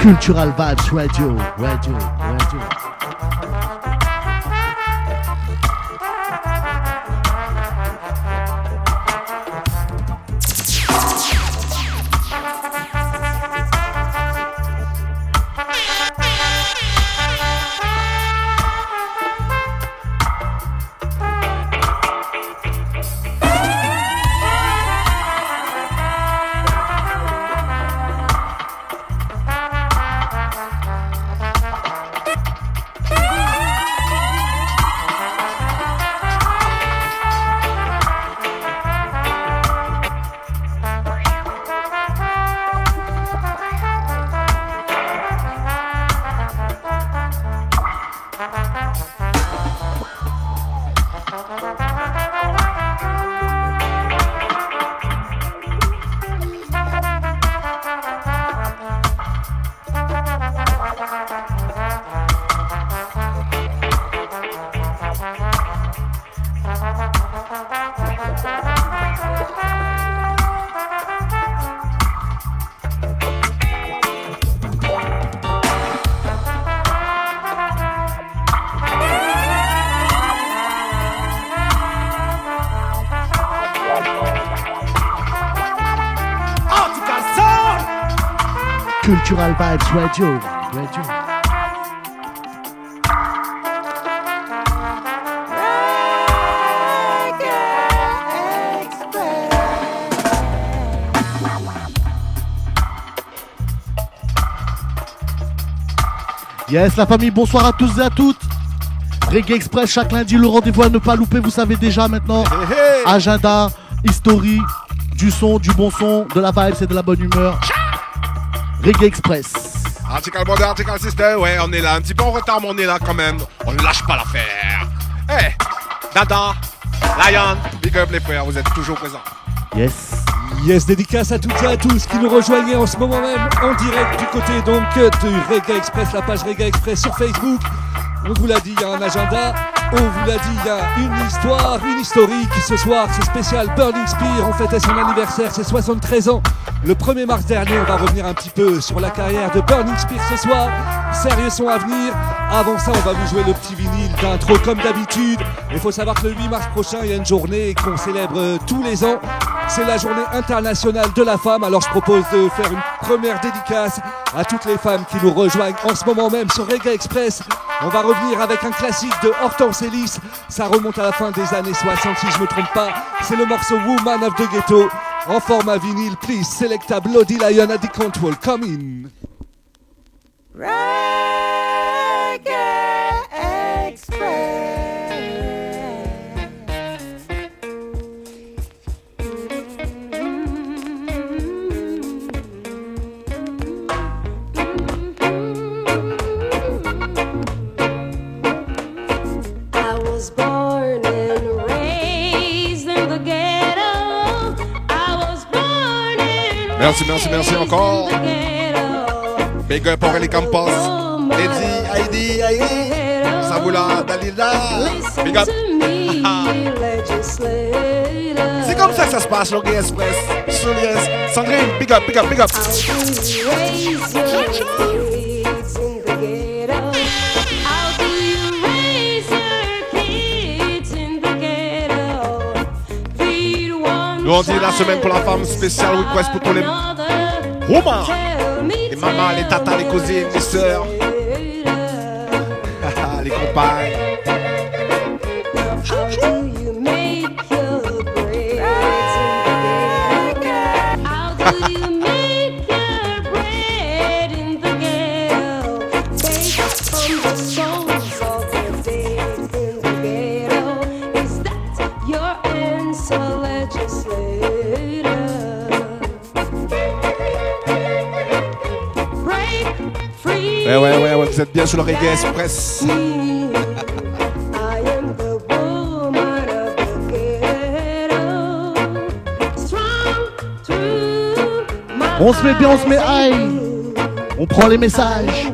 Cultural Vibes Radio. Cultural Vibes Radio. Yes, la famille, bonsoir à tous et à toutes. Reggae Express, chaque lundi, le rendez-vous à ne pas louper, vous savez déjà maintenant. Agenda, history, du son, du bon son, de la vibe et de la bonne humeur. Reggae Express. Article Border, Article System, ouais, on est là, un petit peu en retard, mais on est là quand même. On ne lâche pas l'affaire. Hey, Dada, Lion, big up les frères, vous êtes toujours présents. Yes, dédicace à toutes et à tous qui nous rejoignaient en ce moment même en direct du côté donc du Reggae Express, la page Reggae Express sur Facebook. On vous l'a dit, il y a un agenda. On vous l'a dit, il y a une histoire, une historique. Ce soir, c'est spécial Burning Spear. On fêtait son anniversaire, c'est 73 ans. Le 1er mars dernier, on va revenir un petit peu sur la carrière de Burning Spear ce soir. Sérieux son à venir. Avant ça, on va vous jouer le petit vinyle d'intro comme d'habitude. Il faut savoir que le 8 mars prochain, il y a une journée qu'on célèbre tous les ans. C'est la journée internationale de la femme. Alors je propose de faire une première dédicace à toutes les femmes qui nous rejoignent en ce moment même sur Reggae Express. On va revenir avec un classique de Hortense Ellis. Ça remonte à la fin des années 60 si je me trompe pas. C'est le morceau Woman of the Ghetto en format vinyle. Please select a Bloody Lion at the control. Come in. Reggae Express. Merci encore. Big up Aurélie Campos, Eddie, Heidi, Saboula, Dalila. Big up. C'est comme ça que ça se passe, Reggae Express. Solies, Sandrine, big up. Nous on dit la semaine pour la femme, spéciale request pour tous les romans, les mamans, les tatas, les cousines, les sœurs, les compagnes. Ouais, vous êtes bien sur le Reggae Express. On se met bien, on se met high. On prend les messages.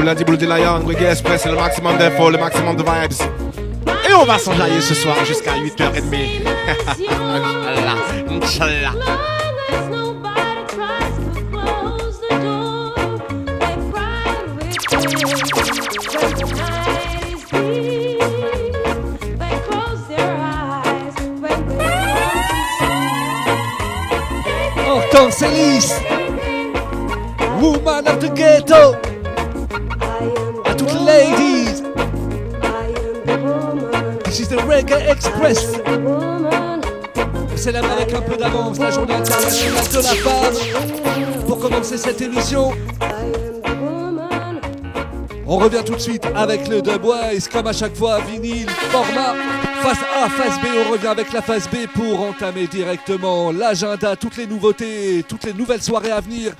le lundi Blue Lion, Reggae Express, c'est le maximum d'infos, le maximum de vibes. Et on va s'enjailler ce soir jusqu'à 8h30. Inch'Allah. Hortense Ellis, Woman of the Ghetto. À toutes les ladies, this is the Reggae Express. C'est là avec un peu d'avance la journée internationale de la femme. Pour commencer cette émission, on revient tout de suite avec le Dubwise, comme à chaque fois, vinyle, format, face A, face B, on revient avec la face B pour entamer directement l'agenda, toutes les nouveautés, toutes les nouvelles soirées à venir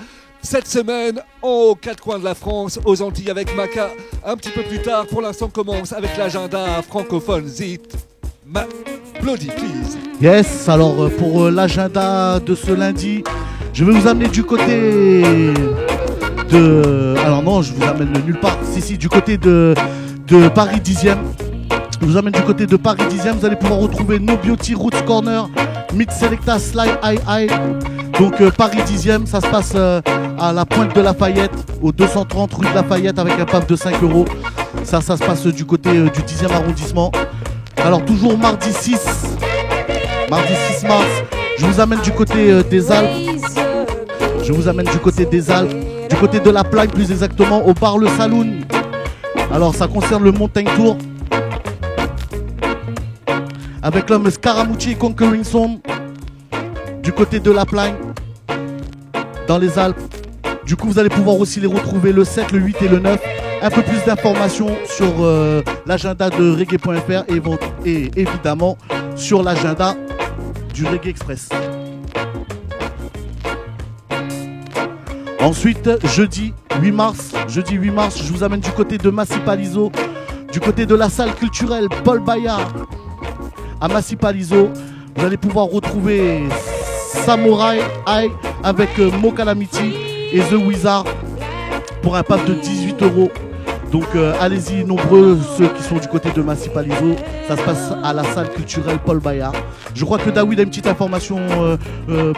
cette semaine aux quatre coins de la France, aux Antilles avec Maca, un petit peu plus tard. Pour l'instant, on commence avec l'agenda francophone. Zit, Bloody, please. Yes, alors pour l'agenda de ce lundi, je vais vous amener du côté de... Alors non, je vous amène nulle part. Si, du côté de Paris 10e. Je vous amène du côté de Paris 10e. Vous allez pouvoir retrouver No Beauty, Roots Corner, Mid Selecta, Sly High. Donc Paris 10e, ça se passe à la Pointe de Lafayette, au 230 rue de Lafayette avec un pav de 5 €. Ça se passe du côté du 10e arrondissement. Alors toujours mardi 6 mars, je vous amène du côté des Alpes. Je vous amène du côté des Alpes, du côté de la Plagne plus exactement, au bar Le Saloon. Alors ça concerne le Montagne Tour. Avec l'homme Scaramucci Conquering Sound, du côté de la Plagne, dans les Alpes. Du coup vous allez pouvoir aussi les retrouver le 7, le 8 et le 9. Un peu plus d'informations sur l'agenda de reggae.fr et évidemment sur l'agenda du Reggae Express. Ensuite, jeudi 8 mars, je vous amène du côté de Massy-Palaiseau, du côté de la salle culturelle Paul Bayard. À Massy-Palaiseau, vous allez pouvoir retrouver Samurai High avec Mo Calamity et The Wizard pour un pack de 18 €. Donc allez-y nombreux ceux qui sont du côté de Massy-Palaiseau. Ça se passe à la salle culturelle Paul Bayard. Je crois que Daoud a une petite information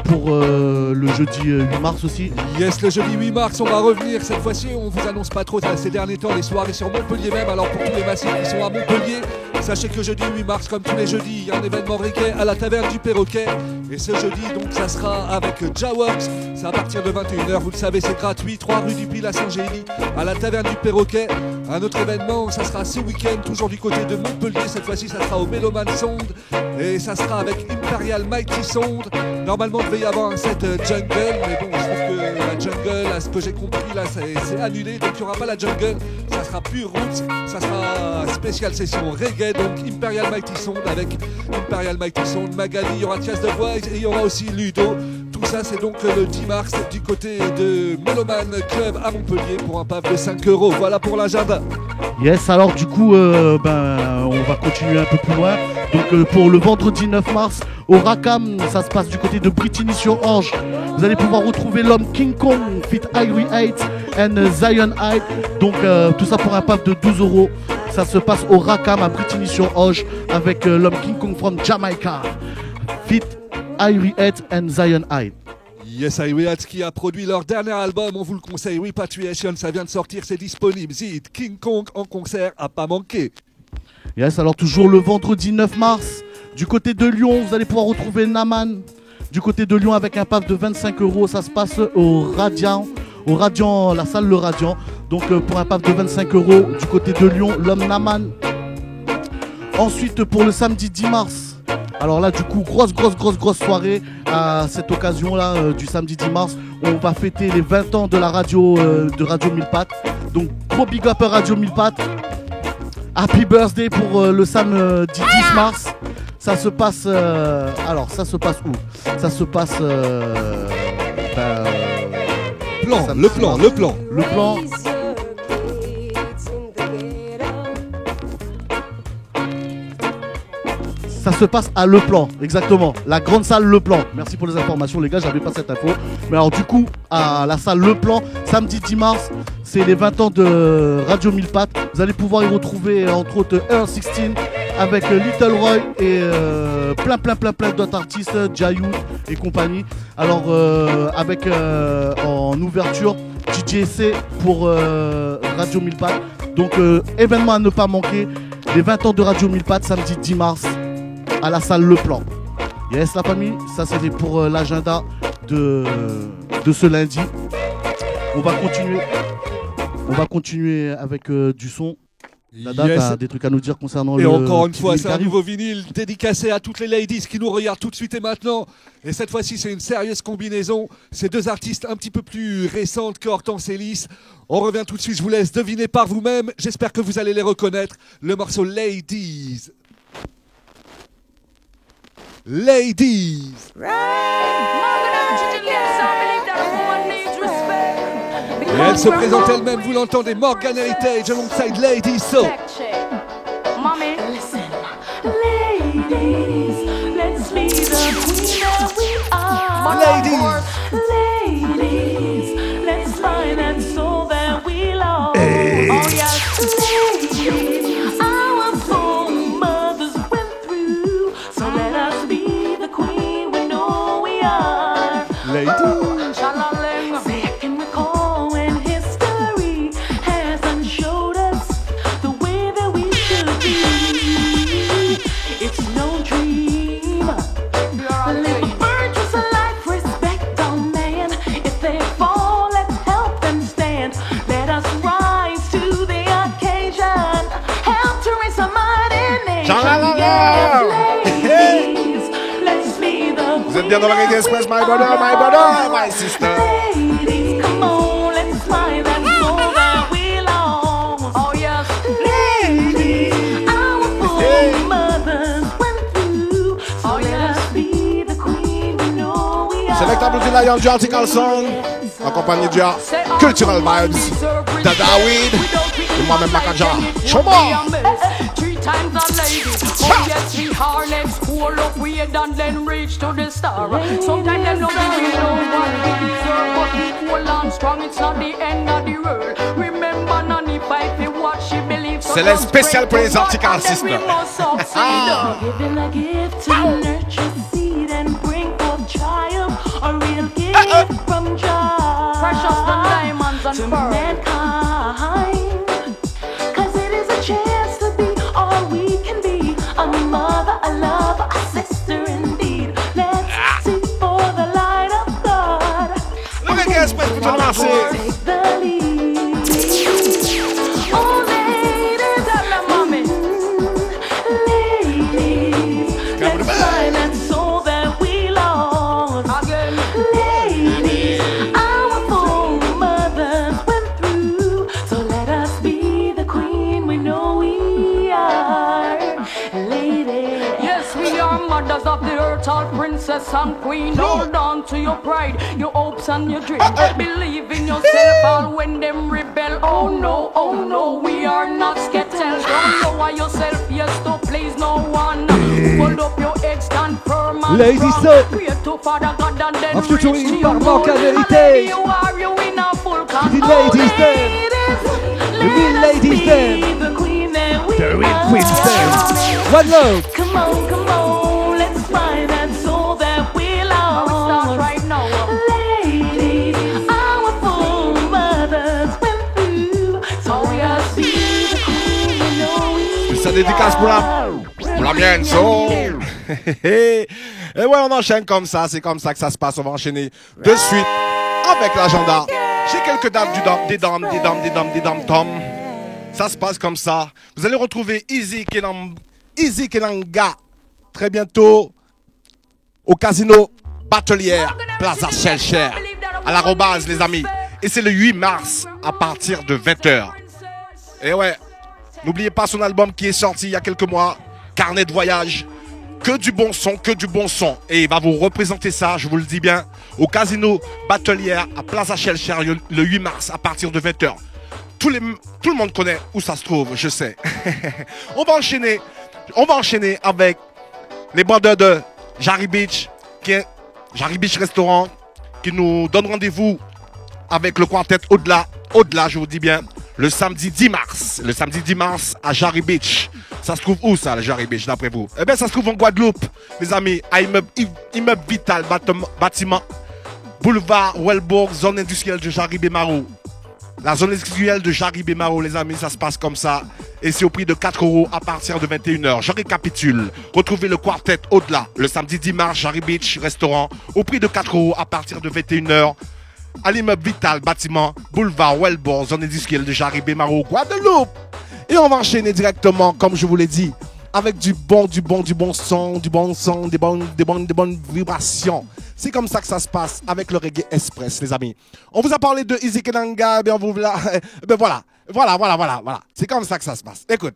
pour le jeudi 8 mars aussi. Yes, le jeudi 8 mars, on va revenir. Cette fois-ci, on vous annonce pas trop ces derniers temps les soirées sur Montpellier même. Alors pour tous les massifs qui sont à Montpellier, sachez que jeudi 8 mars, comme tous les jeudis, il y a un événement reggae à la taverne du Perroquet. Et ce jeudi, donc, ça sera avec Jaworks. C'est à partir de 21 h, vous le savez, c'est gratuit. 3 rue du Pile à Saint-Gély, à la taverne du Perroquet. Un autre événement, ça sera ce week-end, toujours du côté de Montpellier. Cette fois-ci, ça sera au Meloman Sound. Et ça sera avec Imperial Mighty Sound. Normalement, il devait y avoir un set jungle. Mais bon, je trouve que la jungle, à ce que j'ai compris, là, c'est annulé. Donc, il n'y aura pas la jungle. Ça sera pure roots. Ça sera spéciale session reggae. Donc, Imperial Mighty Sound avec Imperial Mighty Sound, Magali. Il y aura Chas de Voix et il y aura aussi Ludo. Tout ça, c'est donc le 10 mars du côté de Meloman Club à Montpellier pour un pav de 5 €. Voilà pour l'agenda. Yes, alors du coup, on va continuer un peu plus loin. Donc pour le vendredi 9 mars, au Rackham, ça se passe du côté de Brittany-sur-Orge. Vous allez pouvoir retrouver l'homme King Kong, Fit Ivory 8 and Zion High. Donc tout ça pour un pav de 12 €. Ça se passe au Rackham à Brittany-sur-Orge avec l'homme King Kong from Jamaica. Fit Ivory 8 and Zion High. Yes, Iwayat qui a produit leur dernier album, on vous le conseille, Repatriation, ça vient de sortir, c'est disponible. Zid, King Kong en concert, à pas manquer. Yes, alors toujours le vendredi 9 mars, du côté de Lyon, vous allez pouvoir retrouver Naman. Du côté de Lyon avec un pack de 25 €, ça se passe au Radiant, la salle Le Radiant. Donc pour un pack de 25 € du côté de Lyon, l'homme Naman. Ensuite pour le samedi 10 mars. Alors là du coup grosse soirée à cette occasion là du samedi 10 mars. On va fêter les 20 ans de la radio de Radio Mille Pattes. Donc gros big up à Radio Mille Pattes. Happy birthday pour le samedi 10 mars. Ça se passe alors ça se passe où? Ça se passe le plan. Ça se passe à Le Plan, exactement. La grande salle Le Plan. Merci pour les informations, les gars, j'avais pas cette info. Mais alors, du coup, à la salle Le Plan, samedi 10 mars, c'est les 20 ans de Radio Mille Pattes. Vous allez pouvoir y retrouver entre autres Earl 16 avec Little Roy et plein d'autres artistes, Jayou et compagnie. Alors avec en ouverture DJC pour Radio Mille Pattes. Donc événement à ne pas manquer, les 20 ans de Radio Mille Pattes samedi 10 mars à la salle Le Plan. Yes la famille, ça c'était pour l'agenda de ce lundi. On va continuer avec du son. Dada, Yes. t'as des trucs à nous dire concernant Et le encore une petit fois, vinyle c'est qui un arrive. nouveau vinyle dédicacé à toutes les ladies qui nous regardent tout de suite et maintenant. Et cette fois-ci, c'est une sérieuse combinaison. C'est deux artistes un petit peu plus récentes que Hortense et Lys. On revient tout de suite, je vous laisse deviner par vous-même. J'espère que vous allez les reconnaître. Le morceau Ladies. Ladies. Et elle se présente elle-même, vous l'entendez, Morgan Heritage alongside Ladies. So. Mommy, listen. Ladies, let's be the queen that we are. Ladies. Ladies, let's find that soul that we love. Hey. Oh yes, ladies, our foremothers went through. So let us be the queen we know we are. Ladies. Sha-la-ling. Say I can recall when history hasn't showed us the way that we should be. It's no dream. Live a virtuous life, respect our man. If they fall, let's help them stand. Let us rise to the occasion. Help to raise a mighty nation. Sha-la-la-la. Yes, ladies, let's be the Vous êtes bien dans la Reggae Express, my brother, my sister. ladies, come on, let's find that soul that we long. Oh yes, ladies, our foremothers went through. So let us be the queen we know we are. Selectable de Lion, du Article Song, en compagnie du Cultural Vibes, Dada Weed, et moi-même Makaja. Choma! Three times a lady. Oh yes, we harness, hold up weird and then reach to the star. Sometimes them don't really know what we deserve, but we hold on strong. It's not the end of the world. Remember, Nani Pipe, what she believes. C'est le spécial pour les Article Sisters. Giving a gift to nurture seed and bring forth child, a real gift from God. Precious than diamonds and pearls. Mankind, 'cause it is a chance to be all we can be. A mother, a lover, a sister indeed. Let's seek for the light of God. Le Reggae Express pour tout lancer. Take the lead. Oh, ladies, I love mommy. Ladies, let's find that soul that we lost. Again. Ladies, our foremothers went through. So let us be the queen we know we are. Ladies. Yes, we are mothers of the earth, all princess and queen. Hold on to your pride, your hopes and your dreams. Believe in yourself, all when them rebel. Oh no, we are not skittle. Don't lower yourself, yes, to please no one. Hold up your head, stand firm and Ladies, strong. so. Pray to Father God and then En future reach to in your par goal. Morgan And Heritage. you are you in a full The control. ladies then. The real ladies then. The queen that we The real are. queens then. One love. Come on, let's find that soul that we lost. We start right now. Ladies, our foremothers went through. So we are see the queen we know we Ça dédicace pour la mienne, so. Et ouais, on enchaîne comme ça, c'est comme ça que ça se passe. On va enchaîner de suite avec l'agenda. J'ai quelques dates des dames, Tom. Ça se passe comme ça. Vous allez retrouver Easy Kenanga très bientôt au casino Batelière, Plaza Shellshare, à l'arrobase, les amis. Et c'est le 8 mars à partir de 20h. Et ouais, n'oubliez pas son album qui est sorti il y a quelques mois, Carnet de voyage. Que du bon son, que du bon son. Et il va vous représenter ça, je vous le dis bien, au casino Batelière à Plaza Shellshare le 8 mars à partir de 20h. Tout le monde connaît où ça se trouve, je sais. On va enchaîner avec les bandeurs de Jarry Beach, Jarry Beach Restaurant, qui nous donne rendez-vous avec le quartet Au-delà au-delà, je vous dis bien, le samedi 10 mars. Le samedi 10 mars à Jarry Beach. Ça se trouve où ça, le Jarry Beach, d'après vous? Eh bien, ça se trouve en Guadeloupe, les amis, à immeuble Vital, bâtiment, boulevard Wellbourg, zone industrielle de Jarry-Bémaro. La zone industrielle de Jarry-Bémaro, les amis, ça se passe comme ça. Et c'est au prix de 4 € à partir de 21h. Je récapitule. Retrouvez le quartet au-delà, le samedi 10 mars, Jarry Beach, restaurant, au prix de 4 € à partir de 21h. À l'immeuble Vital, bâtiment, boulevard Wellbourg, zone industrielle de Jarry-Bémaro, Guadeloupe. Et on va enchaîner directement, comme je vous l'ai dit, avec du bon son, des bonnes vibrations. C'est comme ça que ça se passe avec le Reggae Express, les amis. On vous a parlé de Easy Kenanga, ben voilà. C'est comme ça que ça se passe. Écoute.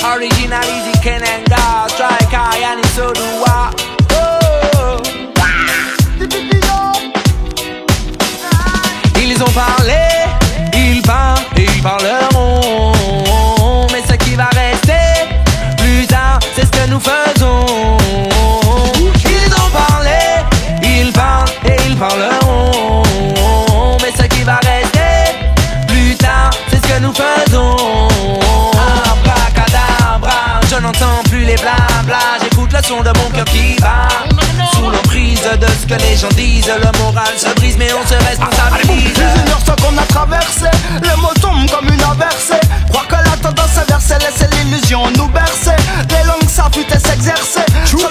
Original Easy Kenanga, strike high and it's so do I. Ils ont parlé, ils parlent et ils parleront. Mais ce qui va rester plus tard, c'est ce que nous faisons. Ils ont parlé, ils parlent et ils parleront. Mais ce qui va rester plus tard, c'est ce que nous faisons. Abracadabra, je n'entends plus les blabla. J'écoute le son de mon cœur qui bat. Sous l'emprise de ce que les gens disent, le moral se brise mais on se responsabilise. Plusieurs ce qu'on a traversé, les mots tombent comme une averse. Crois que la tendance inversée, laisser l'illusion nous bercer. Les langues s'affûtent et s'exercer,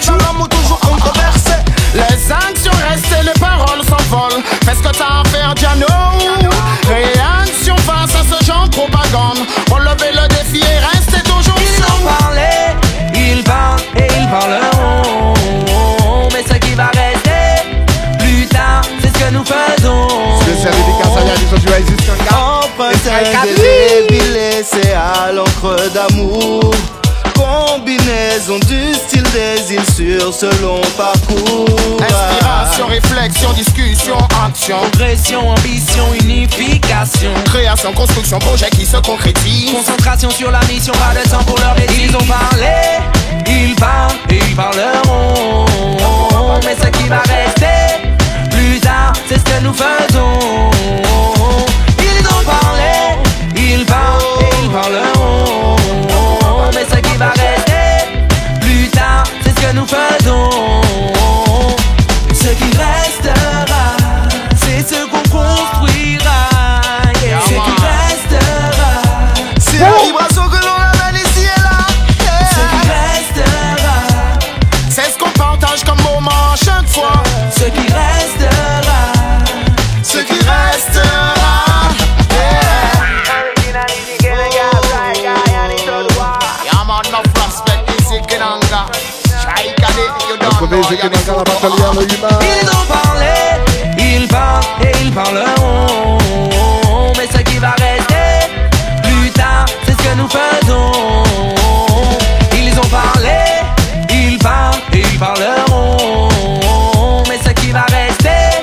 dans l'amour toujours controversé. Les actions restent et les paroles s'envolent. Fais ce que t'as à faire, Diano. Réaction face à ce genre de propagande. Relevez le défi et restez toujours Ils ont parlé, ils parlent et ils parleront. Mais ce qui va rester plus tard, c'est ce que nous faisons. Emprunter des débits laissés à l'encre d'amour. Combinaison du style des îles sur ce long parcours. Inspiration, réflexion, discussion, action. Progression, ambition, unification. Création, construction, projet qui se concrétise. Concentration sur la mission, pas de temps pour leur bêtise. Ils ont parlé, ils parlent et ils parleront. Mais ce qui va rester plus tard, c'est ce que nous faisons. Ils ont parlé, ils parlent et ils parleront. Mais ce qui va rester plus tard, c'est ce que nous faisons. Ce qui restera, c'est ce qu'on construira. Yeah. Ce qui restera, c'est la vibration que l'on amène ici et là. Yeah. Ce qui restera, c'est ce qu'on partage comme moment chaque fois. Ce qui restera, ce qui restera. Ils ont parlé, ils parlent et ils parleront. Mais ce qui va rester plus tard, c'est ce que nous faisons. Ils ont parlé, ils parlent et ils parleront. Mais ce qui va rester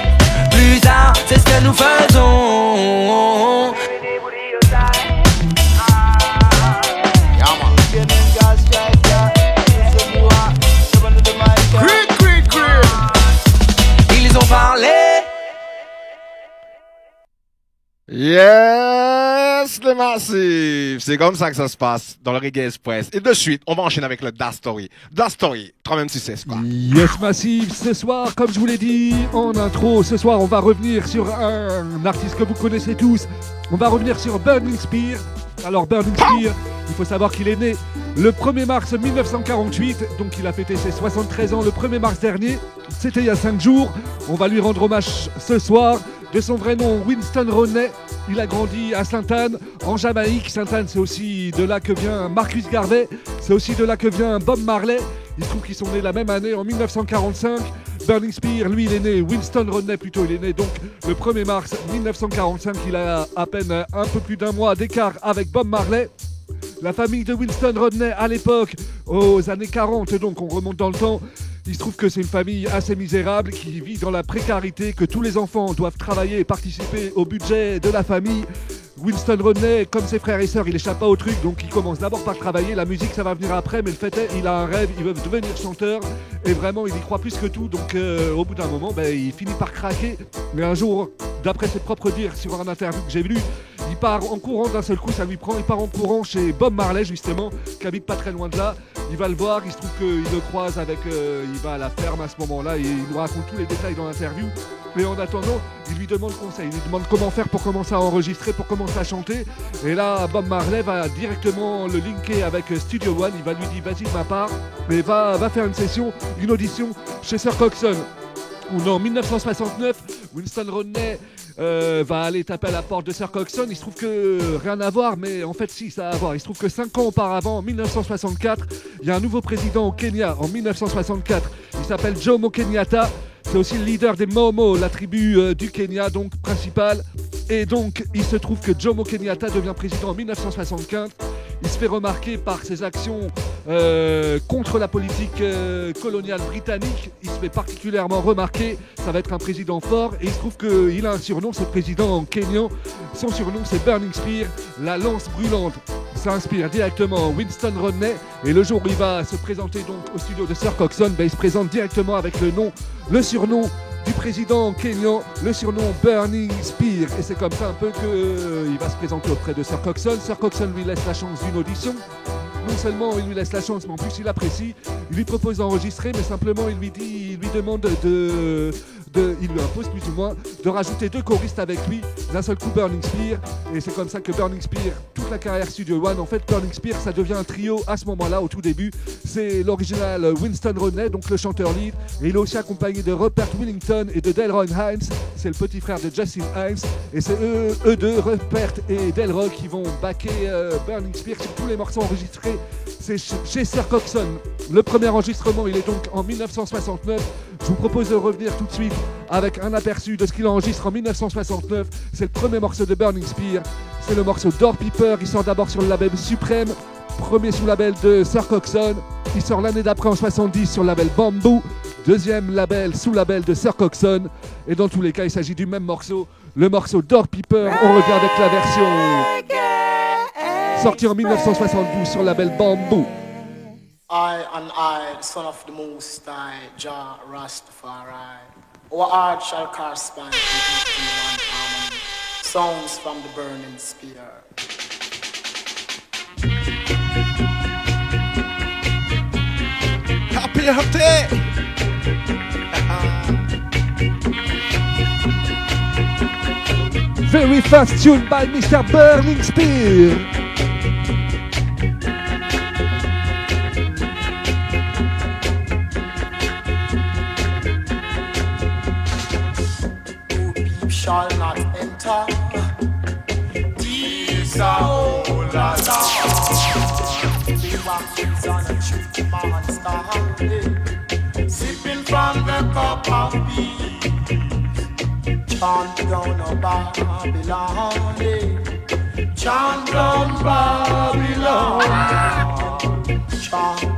plus tard, c'est ce que nous faisons. Ils ont parlé. Yes, les massifs. C'est comme ça que ça se passe dans le Reggae Express. Et de suite, on va enchaîner avec le Da Story. Da Story, toi-même tu sais quoi. Yes Massive, ce soir, comme je vous l'ai dit en intro, ce soir on va revenir sur un artiste que vous connaissez tous. On va revenir sur Burning Spear. Alors Burning Spear, il faut savoir qu'il est né le 1er mars 1948, donc il a fêté ses 73 ans le 1er mars dernier. C'était il y a 5 jours. On va lui rendre hommage ce soir. De son vrai nom, Winston Rodney. Il a grandi à Sainte-Anne, en Jamaïque. Sainte-Anne, c'est aussi de là que vient Marcus Garvey. C'est aussi de là que vient Bob Marley. Il se trouve qu'ils sont nés la même année, en 1945. Burning Spear, lui, il est né, Winston Rodney plutôt, il est né donc le 1er mars 1945. Il a à peine un peu plus d'un mois d'écart avec Bob Marley. La famille de Winston Rodney à l'époque, aux années 40, donc on remonte dans le temps, il se trouve que c'est une famille assez misérable qui vit dans la précarité, que tous les enfants doivent travailler et participer au budget de la famille. Winston Rodney, comme ses frères et sœurs, il échappe pas au truc, donc il commence d'abord par travailler. La musique, ça va venir après, mais le fait est, il a un rêve, il veut devenir chanteur, et vraiment, il y croit plus que tout. Donc, au bout d'un moment, il finit par craquer. Mais un jour, d'après ses propres dires sur un interview que j'ai vu, il part en courant d'un seul coup, ça lui prend. Il part en courant chez Bob Marley, justement, qui habite pas très loin de là. Il va le voir, il se trouve qu'il le croise avec. Il va à la ferme à ce moment-là, et il nous raconte tous les détails dans l'interview. Mais en attendant, il lui demande conseil, il lui demande comment faire pour commencer à enregistrer, pour commencer à chanter. Et là, Bob Marley va directement le linker avec Studio One. Il va lui dire vas-y de ma part, mais va faire une session, une audition chez Sir Coxsone. En 1969, Winston Rodney va aller taper à la porte de Sir Coxsone. Il se trouve que rien à voir, mais en fait si, ça a à voir. Il se trouve que 5 ans auparavant, en 1964, il y a un nouveau président au Kenya, en 1964. Il s'appelle Jomo Kenyatta. C'est aussi le leader des Momo, la tribu du Kenya, donc principale. Et donc, il se trouve que Jomo Kenyatta devient président en 1975. Il se fait remarquer par ses actions contre la politique coloniale britannique. Il se fait particulièrement remarquer. Ça va être un président fort. Et il se trouve qu'il a un surnom, ce président kenyan. Son surnom, c'est Burning Spear, la lance brûlante. Ça inspire directement Winston Rodney. Et le jour où il va se présenter donc au studio de Sir Coxsone, il se présente directement avec le surnom du président kenyan, le surnom Burning Spear. Et c'est comme ça un peu qu'il va se présenter auprès de Sir Coxsone. Sir Coxsone lui laisse la chance d'une audition. Non seulement il lui laisse la chance, mais en plus il apprécie. Il lui propose d'enregistrer, mais simplement il lui demande il lui impose plus ou moins de rajouter 2 choristes avec lui, d'un seul coup Burning Spear. Et c'est comme ça que Burning Spear, toute la carrière Studio One, en fait Burning Spear ça devient un trio à ce moment-là, au tout début. C'est l'original Winston Rodney, donc le chanteur lead, et il est aussi accompagné de Rupert Willington et de Delroy Hines, c'est le petit frère de Justin Hines, et c'est eux deux, Rupert et Delroy, qui vont backer Burning Spear sur tous les morceaux enregistrés. C'est chez Sir Coxsone. Le premier enregistrement, il est donc en 1969. Je vous propose de revenir tout de suite avec un aperçu de ce qu'il enregistre en 1969. C'est le premier morceau de Burning Spear. C'est le morceau Door Peeper. Il sort d'abord sur le label Supreme, premier sous-label de Sir Coxsone. Il sort l'année d'après en 70 sur le label Bamboo, deuxième label sous-label de Sir Coxsone. Et dans tous les cas, il s'agit du même morceau. Le morceau Door Peeper, on revient avec la version sortie en 1972 sur le label Bamboo. I, the son of the Most High, Jah Rastafari. Our heart shall correspond in one harmony. Songs from the burning spear. Happy. Very fast tune by Mr. Burning Spear. Shall not enter. These are all alive. The wax on a true monster, sipping from the cup of peace. Chant down a Babylon, chant down Babylon.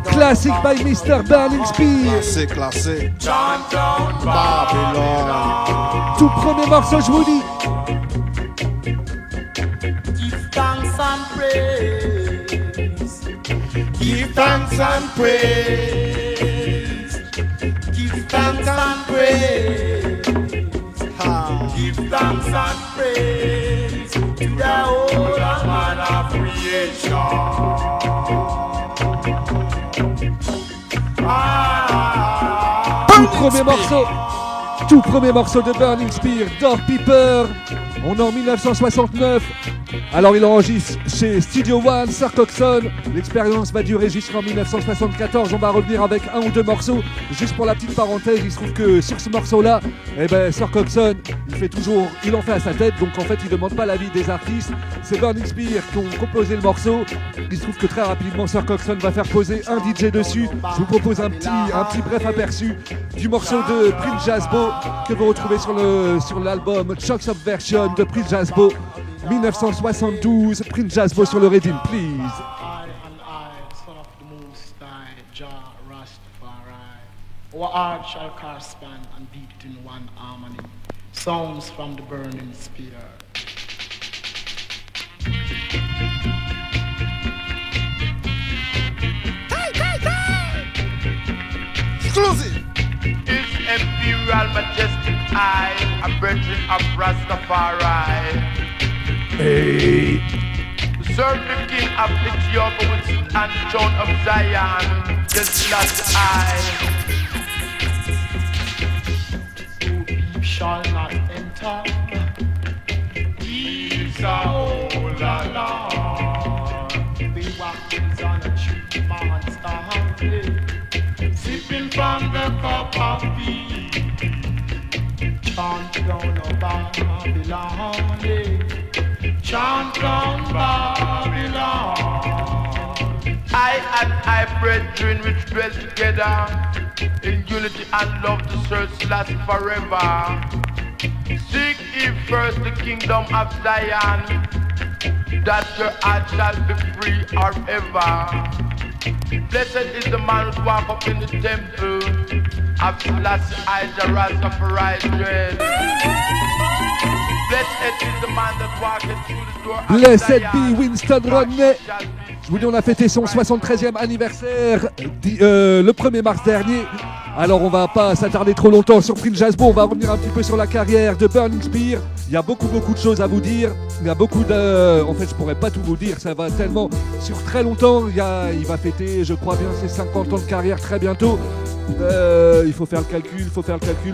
Classic by Mr. Burning Spear. Classique. Chant down Babylon. Tout premier morceau, je vous dis. Give thanks and praise. Give thanks and praise. Give thanks and praise. Give thanks and praise to the whole man of creation. Tout premier morceau de Burning Spear, Door Peeper. On est en 1969. Alors il enregistre chez Studio One, Sir Coxsone. L'expérience va durer jusqu'en 1974. On va revenir avec 1 ou 2 morceaux. Juste pour la petite parenthèse, il se trouve que sur ce morceau-là, Sir Coxsone, il en fait à sa tête. Donc en fait, il demande pas l'avis des artistes. C'est Burning Spear qui ont composé le morceau. Il se trouve que très rapidement, Sir Coxsone va faire poser un DJ dessus. Je vous propose un petit bref aperçu du morceau de Prince Jazzbo que vous retrouvez sur l'album Chocks of Version de Prince Jazzbo 1972. Prince Jazzbo sur le Redeem, please. Son of the Most High, Jah Rastafari. Our heart shall correspond and beat in one harmony. Songs from the burning spear. imperial majestic I, a brethren of Rastafari. Hey. Serve the king of Ethiopia with sit on the throne of Zion. Just last I. Who shall not enter? He's a whole lot. The wax on a tree monster. Sipping from the cup of tea. Chant down of Babylon. Chant down Babylon. I and I, brethren, which dwell together in unity and love to serve last forever. Seek ye first the kingdom of Zion, that your heart shall be free forever. Blessed is the man who walk up in the temple of Selassie I, the Rastafari dread. Blessed is the man that walketh through the door of Blessed Zion. be Winston Rodney. Je vous dis, on a fêté son 73e anniversaire le 1er mars dernier. Alors on va pas s'attarder trop longtemps sur Prince Jasbo, on va revenir un petit peu sur la carrière de Burning Spear. Il y a beaucoup de choses à vous dire. Il y a beaucoup de... En fait, je pourrais pas tout vous dire, ça va tellement... Sur très longtemps, il va fêter, je crois bien, ses 50 ans de carrière très bientôt. Il faut faire le calcul.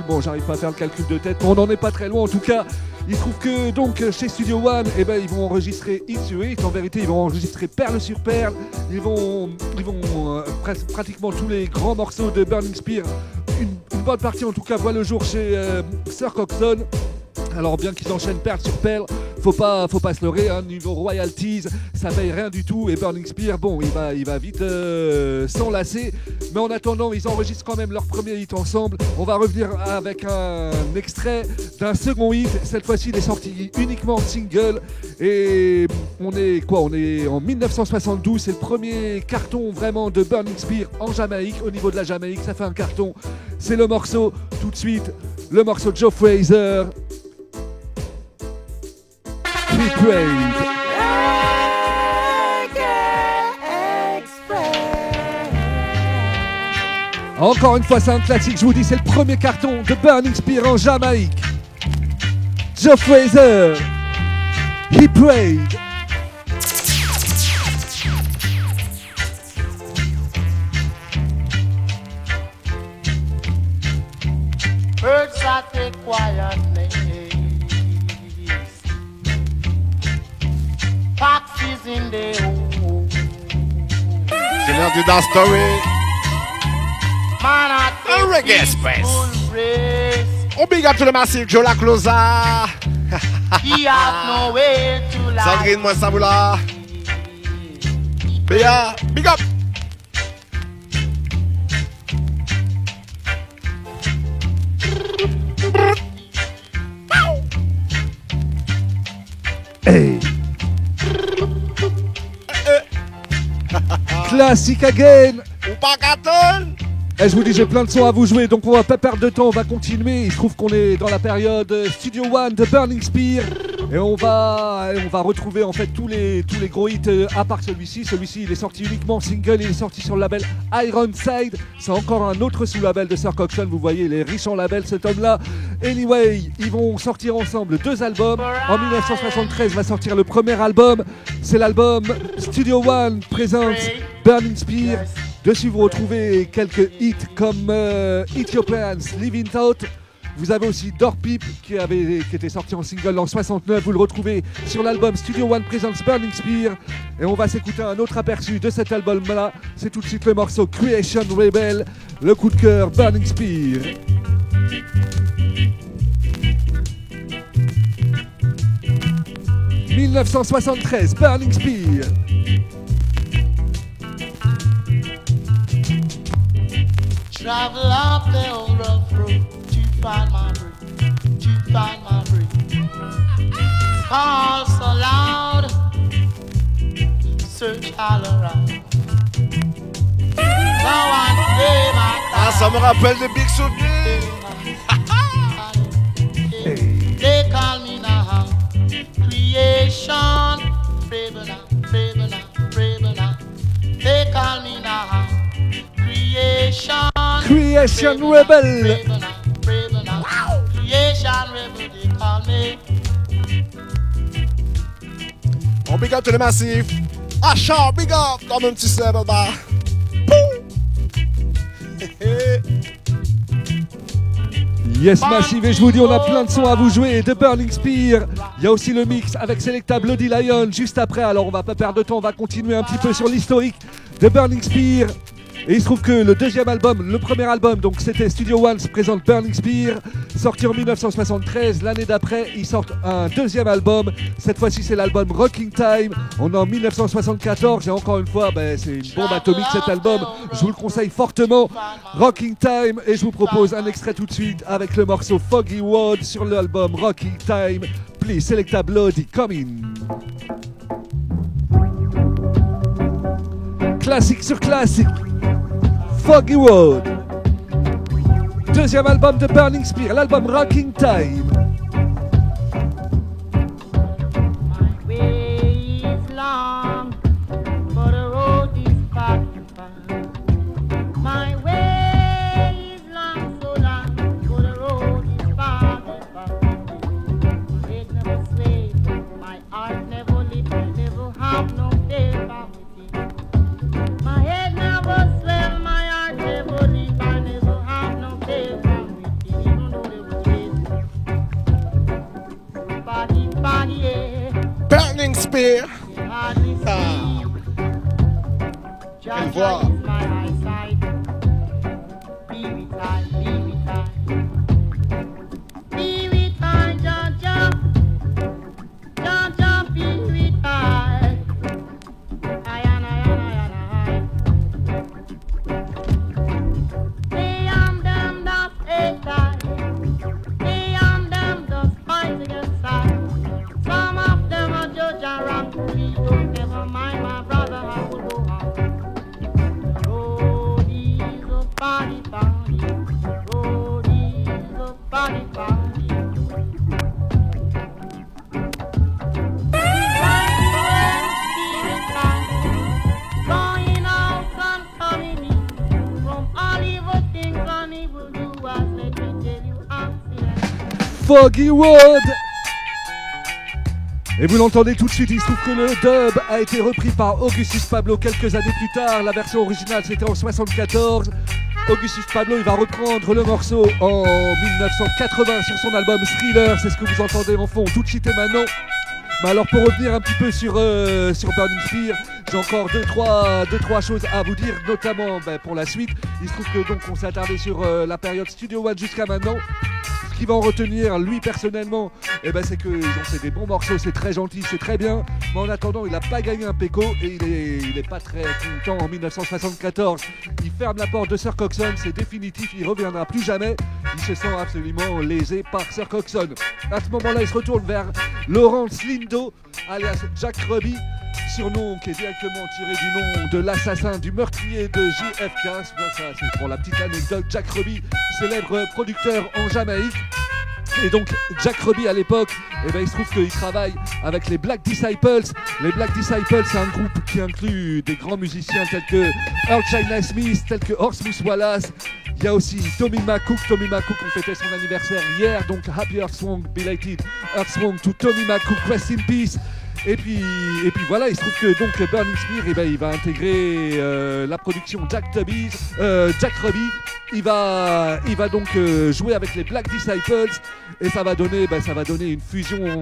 Bon, j'arrive pas à faire le calcul de tête, mais on n'en est pas très loin en tout cas. Il se trouve que donc chez Studio One, eh ben, ils vont enregistrer Hit sur Hit. En vérité, ils vont enregistrer Perle sur Perle. Ils vont pratiquement tous les grands morceaux de Burning Spear. Une bonne partie en tout cas voit le jour chez Sir Coxsone. Alors bien qu'ils enchaînent perle sur perle, faut pas se leurrer, hein, niveau royalties, ça paye rien du tout. Et Burning Spear, bon, il va vite s'enlacer. Mais en attendant, ils enregistrent quand même leur premier hit ensemble. On va revenir avec un extrait d'un second hit. Cette fois-ci, il est sorti uniquement en single. Et on est en 1972. C'est le premier carton vraiment de Burning Spear en Jamaïque. Au niveau de la Jamaïque, ça fait un carton. C'est le morceau, tout de suite, le morceau de Joe Fraser. Keep Rave. Encore une fois, c'est un classique, je vous dis, c'est le premier carton de Burning Spear en Jamaïque. Joe Fraser, He Prayed. Birds at a quiet place. Foxes in the hole. C'est l'heure du Dance Story. Man at Un Reggae Express. race. On big up to le massif Joe La Closa. He have no way to lie. Sandrine Moissaboula. Béa, big up. Hey. Classic again. Ou pas Caton. Et je vous dis, j'ai plein de sons à vous jouer, donc on va pas perdre de temps, on va continuer. Il se trouve qu'on est dans la période Studio One de Burning Spear. Et on va retrouver en fait tous les gros hits à part celui-ci. Celui-ci, il est sorti uniquement single, il est sorti sur le label Ironside. C'est encore un autre sous-label de Sir Coxsone. Vous voyez, il est riche en label cet homme-là. Anyway, ils vont sortir ensemble 2 albums. En 1973 va sortir le premier album. C'est l'album Studio One Presents Burning Spear. Dessus, vous retrouvez quelques hits comme Ethiopians, Living Out. Vous avez aussi Door Peep qui était sorti en single en 69. Vous le retrouvez sur l'album Studio One Presents Burning Spear. Et on va s'écouter un autre aperçu de cet album-là. C'est tout de suite le morceau Creation Rebel, le coup de cœur Burning Spear. « 1973, Burning Spear. Travel up the old rough road to find my breath, to find my breath. Call so loud, search all around. No one gave my Ah, ça me rappelle de big souvenirs. They call me now creation, Frebena, Frebena, Frebena. They call me now creation. Creation Rebel. Frebena, Frebena. On big up to le massif. Achat, big up, comme un petit serre bas. Yes Massive, et je vous dis on a plein de sons à vous jouer. The Burning Spear, il y a aussi le mix avec Selecta Bloody Lion juste après. Alors on va pas perdre de temps, on va continuer un petit peu sur l'historique de Burning Spear. Et il se trouve que le deuxième album, le premier album, donc c'était Studio One présente Burning Spear, sorti en 1973. L'année d'après, ils sortent un deuxième album. Cette fois-ci, c'est l'album Rocking Time. On est en 1974 et encore une fois, c'est une bombe atomique cet album. Je vous le conseille fortement, Rocking Time. Et je vous propose un extrait tout de suite avec le morceau Foggy World sur l'album Rocking Time. Please, Selecta Bloody, come in. Classique sur classique. Foggy World. Deuxième album de Burning Spear, l'album Rocking Time. My way is long, but the road is far to find. My way is long, so long, but the road is far to find. My head never sway, my heart never lift, I never have no fear of it. My head never swell, my heart never lift, I never have no fear from it, even though they were chasing. Body, body, yeah. Burning Spear. Hardly see. Jah Jah is my eyesight. Be with I, be with I. Be with I, Jah Jah. Jah Jah, be with I. I. They am them that hate I. They am them that fight against I. Some of them are judge and wrong to me. Don't never mind my brother, I will go on. The road is a body body. The road is a body body. Going out and coming in. From all evil things and evil doers, let me tell you, I'm feeling. Foggy World. Et vous l'entendez tout de suite, il se trouve que le dub a été repris par Augustus Pablo quelques années plus tard. La version originale c'était en 74. Augustus Pablo il va reprendre le morceau en 1980 sur son album Thriller. C'est ce que vous entendez en fond tout de suite et maintenant. Mais alors pour revenir un petit peu sur Burning Spear, j'ai encore deux trois choses à vous dire, notamment pour la suite. Il se trouve que donc on s'est attardé sur la période Studio One jusqu'à maintenant. Ce qui va en retenir lui personnellement, c'est que ils ont fait des bons morceaux, c'est très gentil, c'est très bien. Mais en attendant, il n'a pas gagné un PECO et il est pas très content en 1974. Il ferme la porte de Sir Coxsone, c'est définitif, il reviendra plus jamais. Il se sent absolument lésé par Sir Coxsone. À ce moment-là, il se retourne vers Lawrence Lindo, alias Jack Ruby, surnom qui est directement tiré du nom de l'assassin, du meurtrier de JFK. Ça, c'est pour la petite anecdote. Jack Ruby, célèbre producteur en Jamaïque. Et donc Jack Ruby à l'époque, il se trouve qu'il travaille avec les Black Disciples. Les Black Disciples, c'est un groupe qui inclut des grands musiciens tels que Earl China Smith, tels que Horace Wallace. Il y a aussi Tommy McCook. Tommy McCook, on fêtait son anniversaire hier, donc Happy Earth Song, belated Earth Song to Tommy McCook, rest in peace. Et puis voilà, il se trouve que donc Burning Spear, il va intégrer la production Jack Ruby. Il va donc jouer avec les Black Disciples et ça va donner une fusion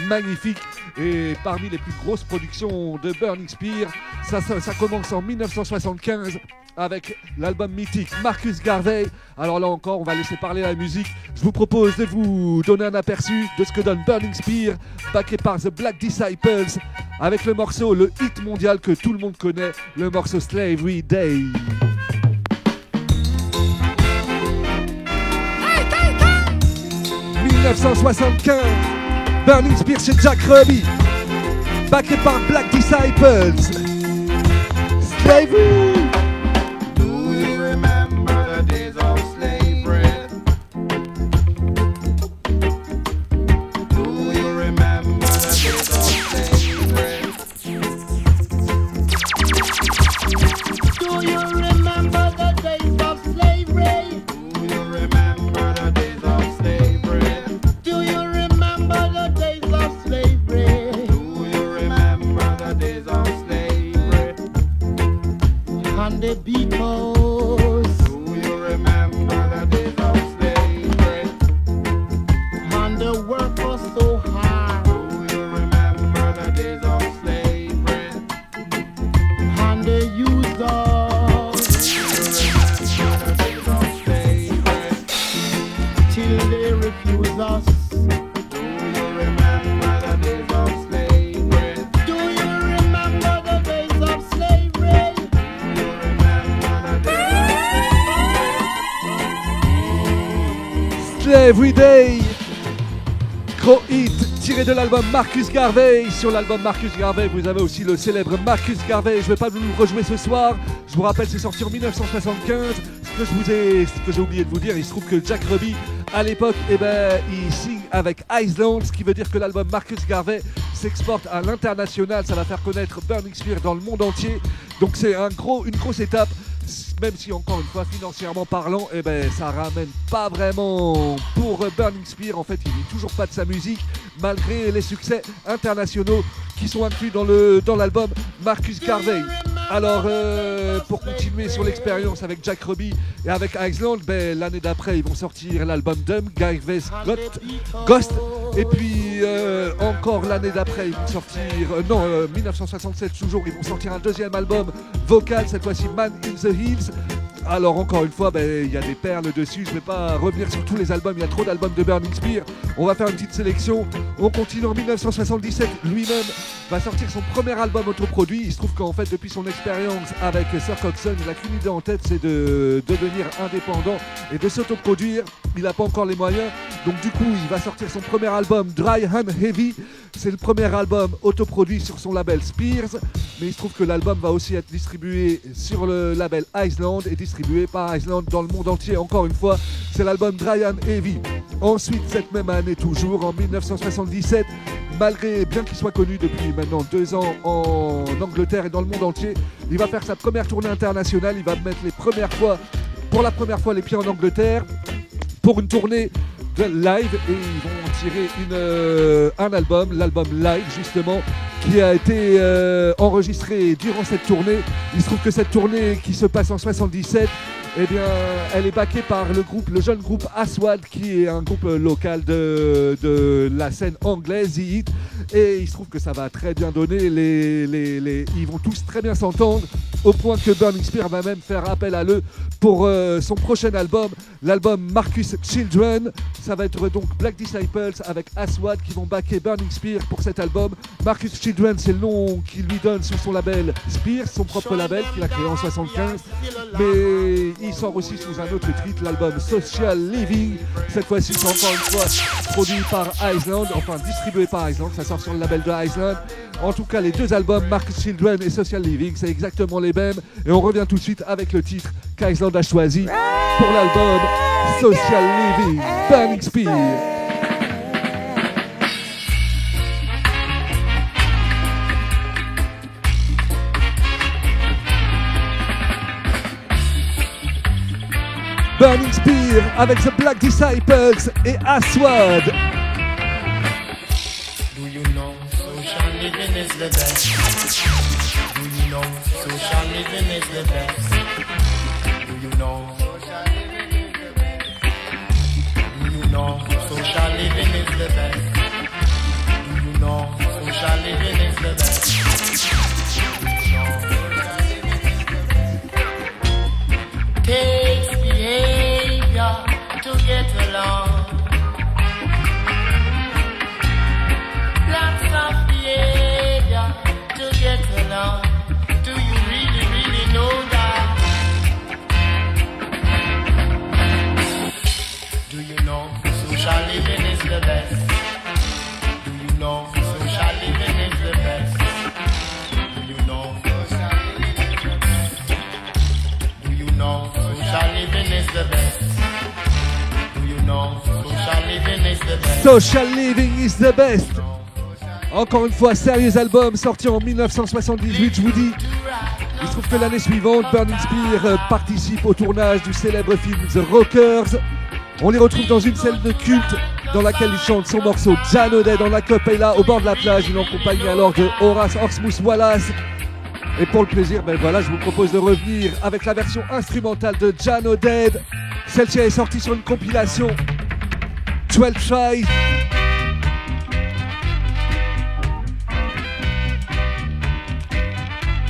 magnifique. Et parmi les plus grosses productions de Burning Spear, ça commence en 1975 avec l'album mythique Marcus Garvey. Alors là encore, on va laisser parler la musique. Je vous propose de vous donner un aperçu de ce que donne Burning Spear, backé par The Black Disciples, avec le morceau, le hit mondial que tout le monde connaît, le morceau Slavery Day. « 1975, Burning Spear chez Jack Ruby, backé par Black Disciples. Slavery. Do you remember Whitney Everyday. Gros hit tiré de l'album Marcus Garvey. Sur l'album Marcus Garvey, vous avez aussi le célèbre Marcus Garvey. Je vais pas vous le rejouer ce soir. Je vous rappelle, c'est sorti en 1975. Ce que j'ai oublié de vous dire, il se trouve que Jack Ruby, à l'époque, il signe avec Island, ce qui veut dire que l'album Marcus Garvey s'exporte à l'international. Ça va faire connaître Burning Spear dans le monde entier. Donc c'est une grosse étape. Même si, encore une fois, financièrement parlant, ça ramène pas vraiment pour Burning Spear. En fait, il vit toujours pas de sa musique, malgré les succès internationaux qui sont inclus dans l'album Marcus Garvey. Alors, pour continuer sur l'expérience avec Jack Ruby et avec Island, l'année d'après, ils vont sortir l'album Dumb, Garvey's Ghost. Et puis, encore l'année d'après, ils vont sortir... 1967 toujours, ils vont sortir un deuxième album vocal, cette fois-ci Man in the Hills. Alors encore une fois, il y a des perles dessus. Je ne vais pas revenir sur tous les albums, il y a trop d'albums de Burning Spear. On va faire une petite sélection. On continue en 1977. Lui-même va sortir son premier album autoproduit. Il se trouve qu'en fait, depuis son expérience avec Sir Coxsone, il n'a qu'une idée en tête, c'est de devenir indépendant et de s'autoproduire. Il n'a pas encore les moyens. Donc du coup, il va sortir son premier album Dry and Heavy. C'est le premier album autoproduit sur son label Spears. Mais il se trouve que l'album va aussi être distribué sur le label Island et distribué par Island dans le monde entier. Encore une fois, c'est l'album Dry and Heavy. Ensuite, cette même année toujours, en 1977, bien qu'il soit connu depuis maintenant 2 ans en Angleterre et dans le monde entier, il va faire sa première tournée internationale. Il va mettre pour la première fois les pieds en Angleterre pour une tournée de live et ils vont tirer un album, l'album Live justement, qui a été enregistré durant cette tournée. Il se trouve que cette tournée qui se passe en 77, elle est backée par le jeune groupe Aswad, qui est un groupe local de la scène anglaise, The Hit. Et il se trouve que ça va très bien donner, ils vont tous très bien s'entendre, au point que Burning Spear va même faire appel à eux pour son prochain album, l'album Marcus Children. Ça va être donc Black Disciples avec Aswad qui vont backer Burning Spear pour cet album. Marcus Children, c'est le nom qu'il lui donne sur son label Spears, son propre label qu'il a créé en 75. Mais il sort aussi sous un autre titre, l'album Social Living. Cette fois-ci, c'est encore une fois produit par Island, enfin distribué par Island. Ça sort sur le label de Island. En tout cas, les 2 albums, Marcus Children et Social Living, c'est exactement les mêmes. Et on revient tout de suite avec le titre qu'Island a choisi pour l'album Social Living, Burning Spear. Burning Spear avec The Black Disciples et Aswad. Do you know social living is the best? Do you know social living is the best? Do you know social living is the best? Do you know social living is the best? Do you know social living is the best? Takes behavior to get along. Lots of behavior to get along. Do you really, really know that? Do you know social living is the best? Do you know social living is the best? Do you know social living is the best? Do you know social living is the best? Do you know social living is the best? Social Living is the best. Encore une fois, sérieux album sorti en 1978, je vous dis. Il se trouve que l'année suivante, Burning Spear participe au tournage du célèbre film The Rockers. On les retrouve dans une scène de culte dans laquelle il chante son morceau Jan O'Dead en acapella au bord de la plage. Il est en compagnie alors de Horace Horsemoose Wallace. Et pour le plaisir, je vous propose de revenir avec la version instrumentale de Jan O'Dead. Celle-ci est sortie sur une compilation 12 Tries.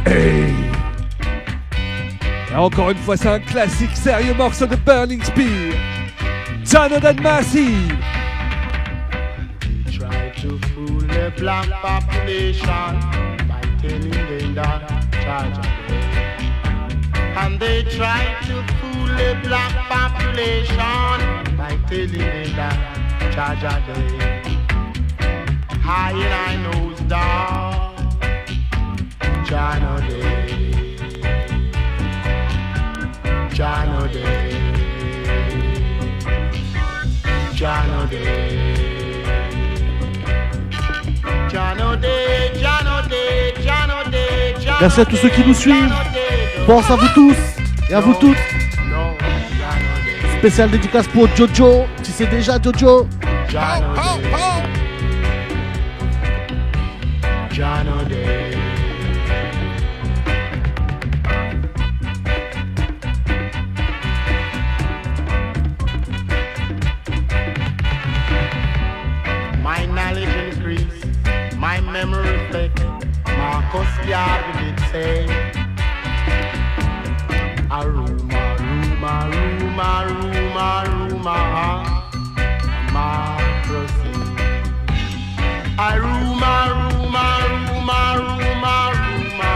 Hey. Et encore une fois, c'est un classique sérieux morceau de Burning Spear. Jan O'Dead Massive. Try to fool the black population by telling them that charge And they try to fool the black population by telling them that Jaja Day. High in I nose down, Jano Day, Jano Day, Jano Day, Jano Day, Jano Day, Jano Day, Jano. Merci à tous ceux qui nous suivent. Pense à vous tous et à vous toutes. Spécial dédicace pour Jojo. Tu sais déjà, Jojo. Jano Day, Jano Day. My knowledge increase, my memory reflect. Marcus Garvey did say, Aruma, Ruma, Ruma, Ruma, Ruma, democracy. Aruma, Ruma, Ruma, Ruma, Ruma,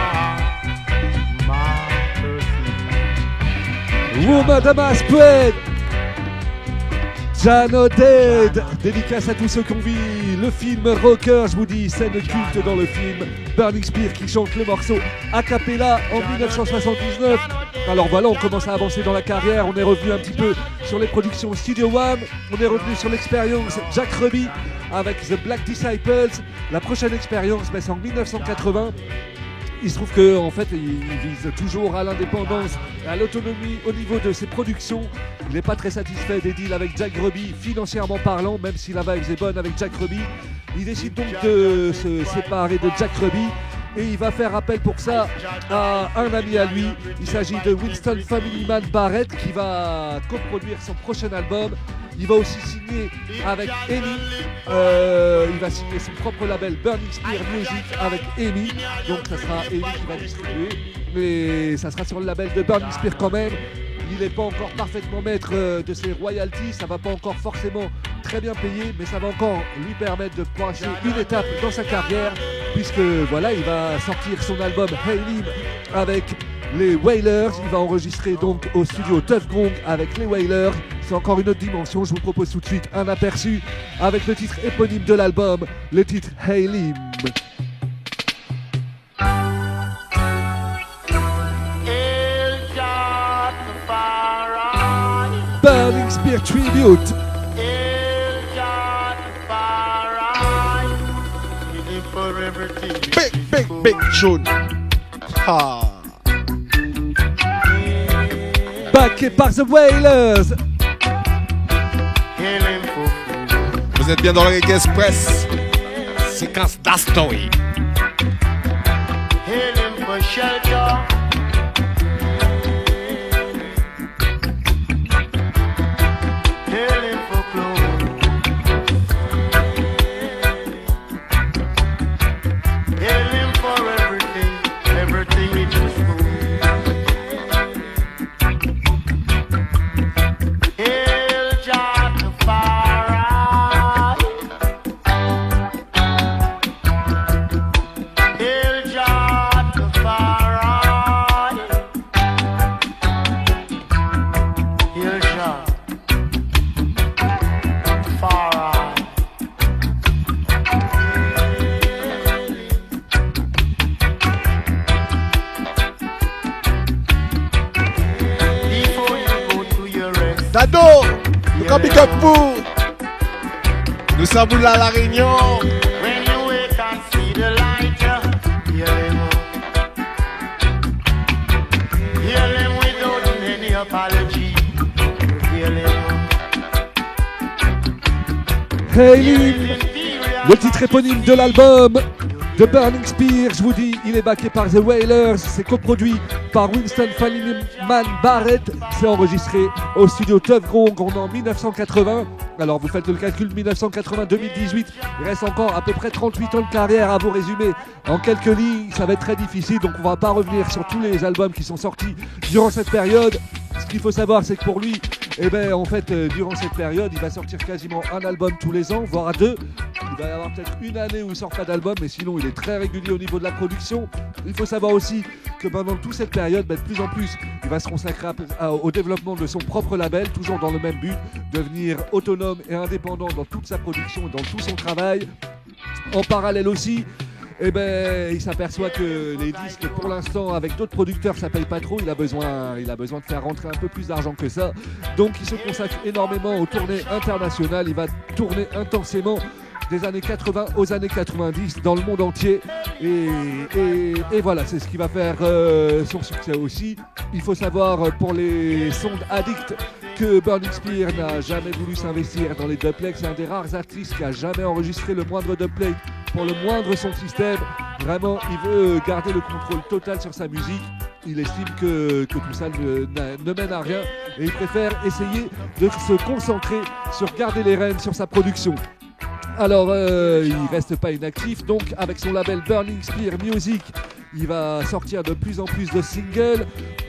democracy. Ruma Damas Spread. Jano Dead, dédicace à tous ceux qui ont vu le film Rocker, je vous dis, scène culte dans le film, Burning Spear qui chante le morceau a cappella en 1979. Alors voilà, on commence à avancer dans la carrière, on est revenu un petit peu sur les productions Studio One, on est revenu sur l'expérience Jack Ruby avec The Black Disciples. La prochaine expérience, c'est en 1980. Il se trouve qu'en fait, il vise toujours à l'indépendance et à l'autonomie au niveau de ses productions. Il n'est pas très satisfait des deals avec Jack Ruby, financièrement parlant, même si la vibe est bonne avec Jack Ruby. Il décide donc de se séparer de Jack Ruby et il va faire appel pour ça à un ami à lui. Il s'agit de Winston Family Man Barrett qui va coproduire son prochain album. Il va aussi signer avec EMI, il va signer son propre label Burning Spear Music avec EMI, donc ça sera EMI qui va distribuer, mais ça sera sur le label de Burning Spear quand même. Il n'est pas encore parfaitement maître de ses royalties, ça va pas encore forcément très bien payer, mais ça va encore lui permettre de passer une étape dans sa carrière, puisque voilà, il va sortir son album Hey Lim avec les Wailers. Il va enregistrer donc au studio Tuff Gong avec les Wailers. C'est encore une autre dimension. Je vous propose tout de suite un aperçu avec le titre éponyme de l'album, le titre Hey Lim. Burning Spear Tribute. Big tune. Ah. Backé par The Wailers. Vous êtes bien dans le Reggae Express. Séquence d'Astoy. Dado, le Big Up pour. Nous sommes là à La Réunion. When you wake and see the light, hear them without any apology. Hear them. Hey Lim, le titre éponyme de l'album de Burning Spear. Je vous dis, il est backé par The Wailers. C'est coproduit par Winston Family Man Barrett. C'est enregistré au studio Tuff Gong en 1980. Alors vous faites le calcul, 1980-2018, il reste encore à peu près 38 ans de carrière à vous résumer en quelques lignes. Ça va être très difficile, donc on va pas revenir sur tous les albums qui sont sortis durant cette période. Ce qu'il faut savoir, c'est que pour lui, en fait, durant cette période, il va sortir quasiment un album tous les ans, voire deux. Il va y avoir peut-être une année où il sort pas d'album, mais sinon il est très régulier au niveau de la production. Il faut savoir aussi que pendant toute cette période, de plus en plus, il va se consacrer au développement de son propre label, toujours dans le même but, devenir autonome et indépendant dans toute sa production et dans tout son travail. En parallèle aussi, il s'aperçoit que les disques, pour l'instant, avec d'autres producteurs, ça paye pas trop. Il a besoin de faire rentrer un peu plus d'argent que ça. Donc, il se consacre énormément aux tournées internationales. Il va tourner intensément des années 80 aux années 90 dans le monde entier. Et voilà, c'est ce qui va faire son succès aussi. Il faut savoir, pour les Sound Addicts, que Burning Spear n'a jamais voulu s'investir dans les dubplates. C'est un des rares artistes qui a jamais enregistré le moindre dubplate pour le moindre son système. Vraiment, il veut garder le contrôle total sur sa musique. Il estime que tout ça ne mène à rien et il préfère essayer de se concentrer sur garder les rênes sur sa production. Alors, il reste pas inactif, donc avec son label Burning Spear Music, il va sortir de plus en plus de singles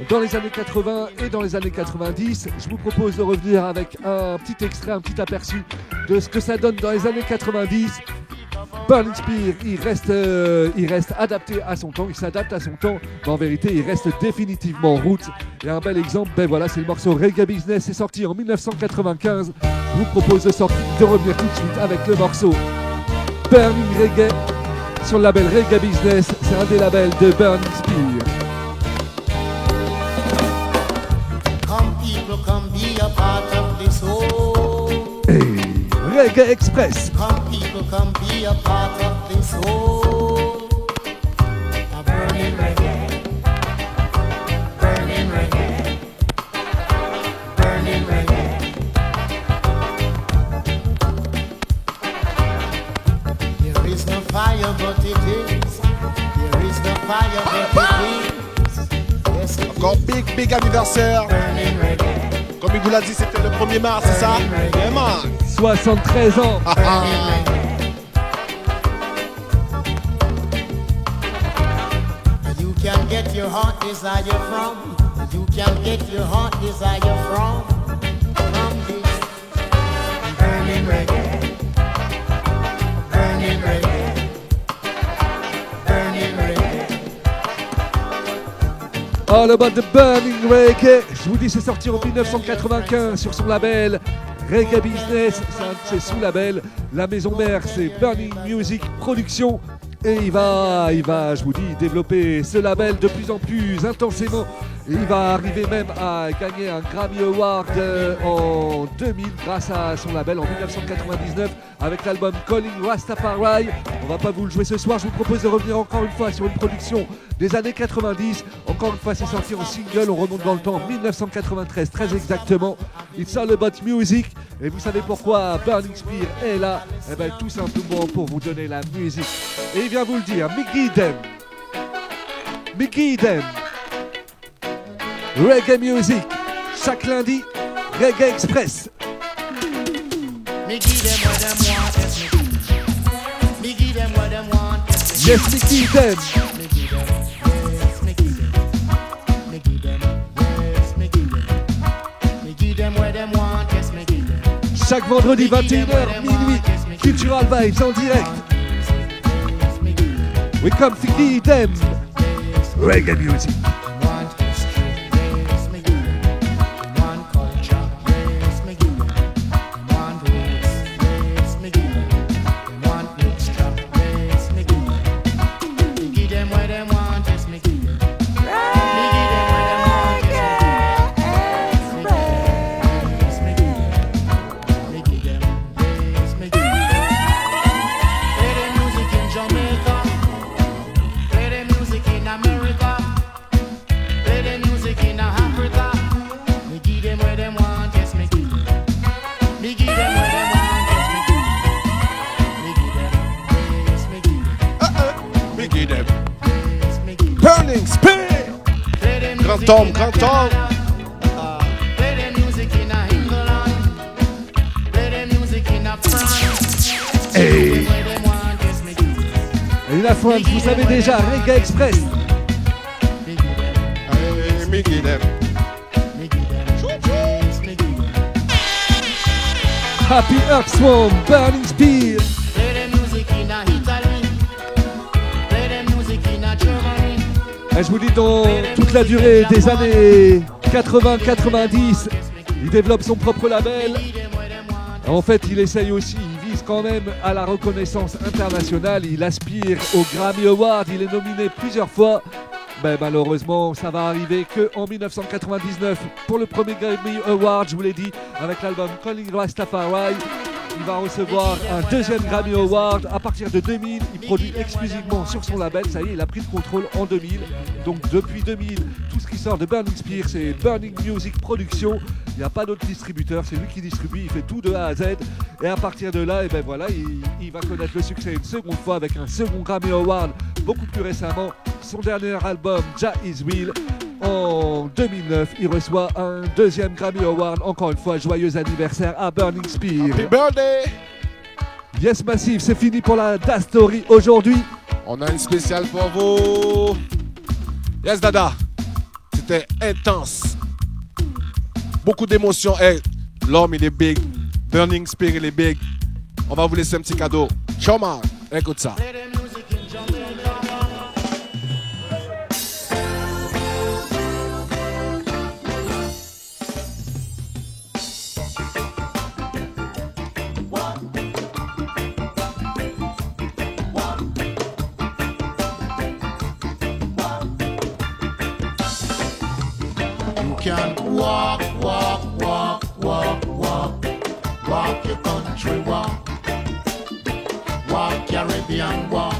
dans les années 80 et dans les années 90. Je vous propose de revenir avec un petit extrait, un petit aperçu de ce que ça donne dans les années 90. Burning Spear, il reste adapté à son temps, il s'adapte à son temps, mais en vérité, il reste définitivement roots. Et un bel exemple, c'est le morceau Reggae Business, c'est sorti en 1995. Je vous propose de revenir tout de suite avec le morceau Burning Reggae sur le label Reggae Business. C'est un des labels de Burning Spear. Come people, come be a part of this whole. Reggae Express. Come people, come be a part of this whole. A burning reggae, burning reggae, burning reggae. There is no fire, but it is. There is no fire, but it is. Yes, it Encore big anniversaire. burning reggae. Comme il vous l'a dit, c'était le 1er mars, c'est ça? Vraiment. 73 ans. You can get your heart desire from. You can get your heart desire from this burning reggae, burning reggae, burning reggae. All about the burning reggae. Je vous dis, c'est sorti en 1995 sur son label Reggae Business. C'est un de ses sous-labels. La maison mère, c'est Burning Music Production. Et il va, je vous dis, développer ce label de plus en plus intensément. Et il va arriver même à gagner un Grammy Award en 2000 grâce à son label en 1999 avec l'album Calling Rastafari. On va pas vous le jouer ce soir, je vous propose de revenir encore une fois sur une production des années 90. Encore une fois, c'est sorti en single, on remonte dans le temps, 1993 très exactement. It's all about music. Et vous savez pourquoi Burning Spear est là? Eh bien tout simplement pour vous donner la musique. Et il vient vous le dire, Mickey Dem. Reggae Music, chaque lundi, Reggae Express. Me give them what them want, yes, me give them what them want, yes, Yes, Mickey Dem. me give them, yes, me give them, me give them, yes, me give them, me give them what them want, yes, me give them. Chaque vendredi 21h, minuit, Cultural Vibes en direct. We come to give them Reggae Music. Burning Spear. Grand homme. Hey. Et la France, vous savez déjà, Reggae Express. Hey, Mickey Dem. Happy Earth Swarm, Burning Spear. Je vous dis, dans toute la durée des années 80-90, il développe son propre label. En fait, il essaye aussi, il vise quand même à la reconnaissance internationale. Il aspire au Grammy Award, il est nominé plusieurs fois. Ben, malheureusement, ça va arriver qu'en 1999 pour le premier Grammy Award, je vous l'ai dit, avec l'album Calling Rastafari. Il va recevoir un deuxième Grammy Award. À partir de 2000, il produit exclusivement sur son label. Ça y est, il a pris le contrôle en 2000. Donc depuis 2000, tout ce qui sort de Burning Spear, c'est Burning Music Production. Il n'y a pas d'autre distributeur, c'est lui qui distribue, il fait tout de A à Z. Et à partir de là, et ben voilà, il va connaître le succès une seconde fois avec un second Grammy Award beaucoup plus récemment. Son dernier album, Jah Is Real. En 2009, il reçoit un deuxième Grammy Award. Encore une fois, joyeux anniversaire à Burning Spear. Happy birthday! Yes Massive, c'est fini pour la Da Story aujourd'hui. On a une spéciale pour vous. Yes Dada, c'était intense. Beaucoup d'émotions. Hey, l'homme il est big. Burning Spear il est big. On va vous laisser un petit cadeau. Ciao man, écoute ça. Can walk, walk, walk, walk, walk, walk your country walk, walk Caribbean walk,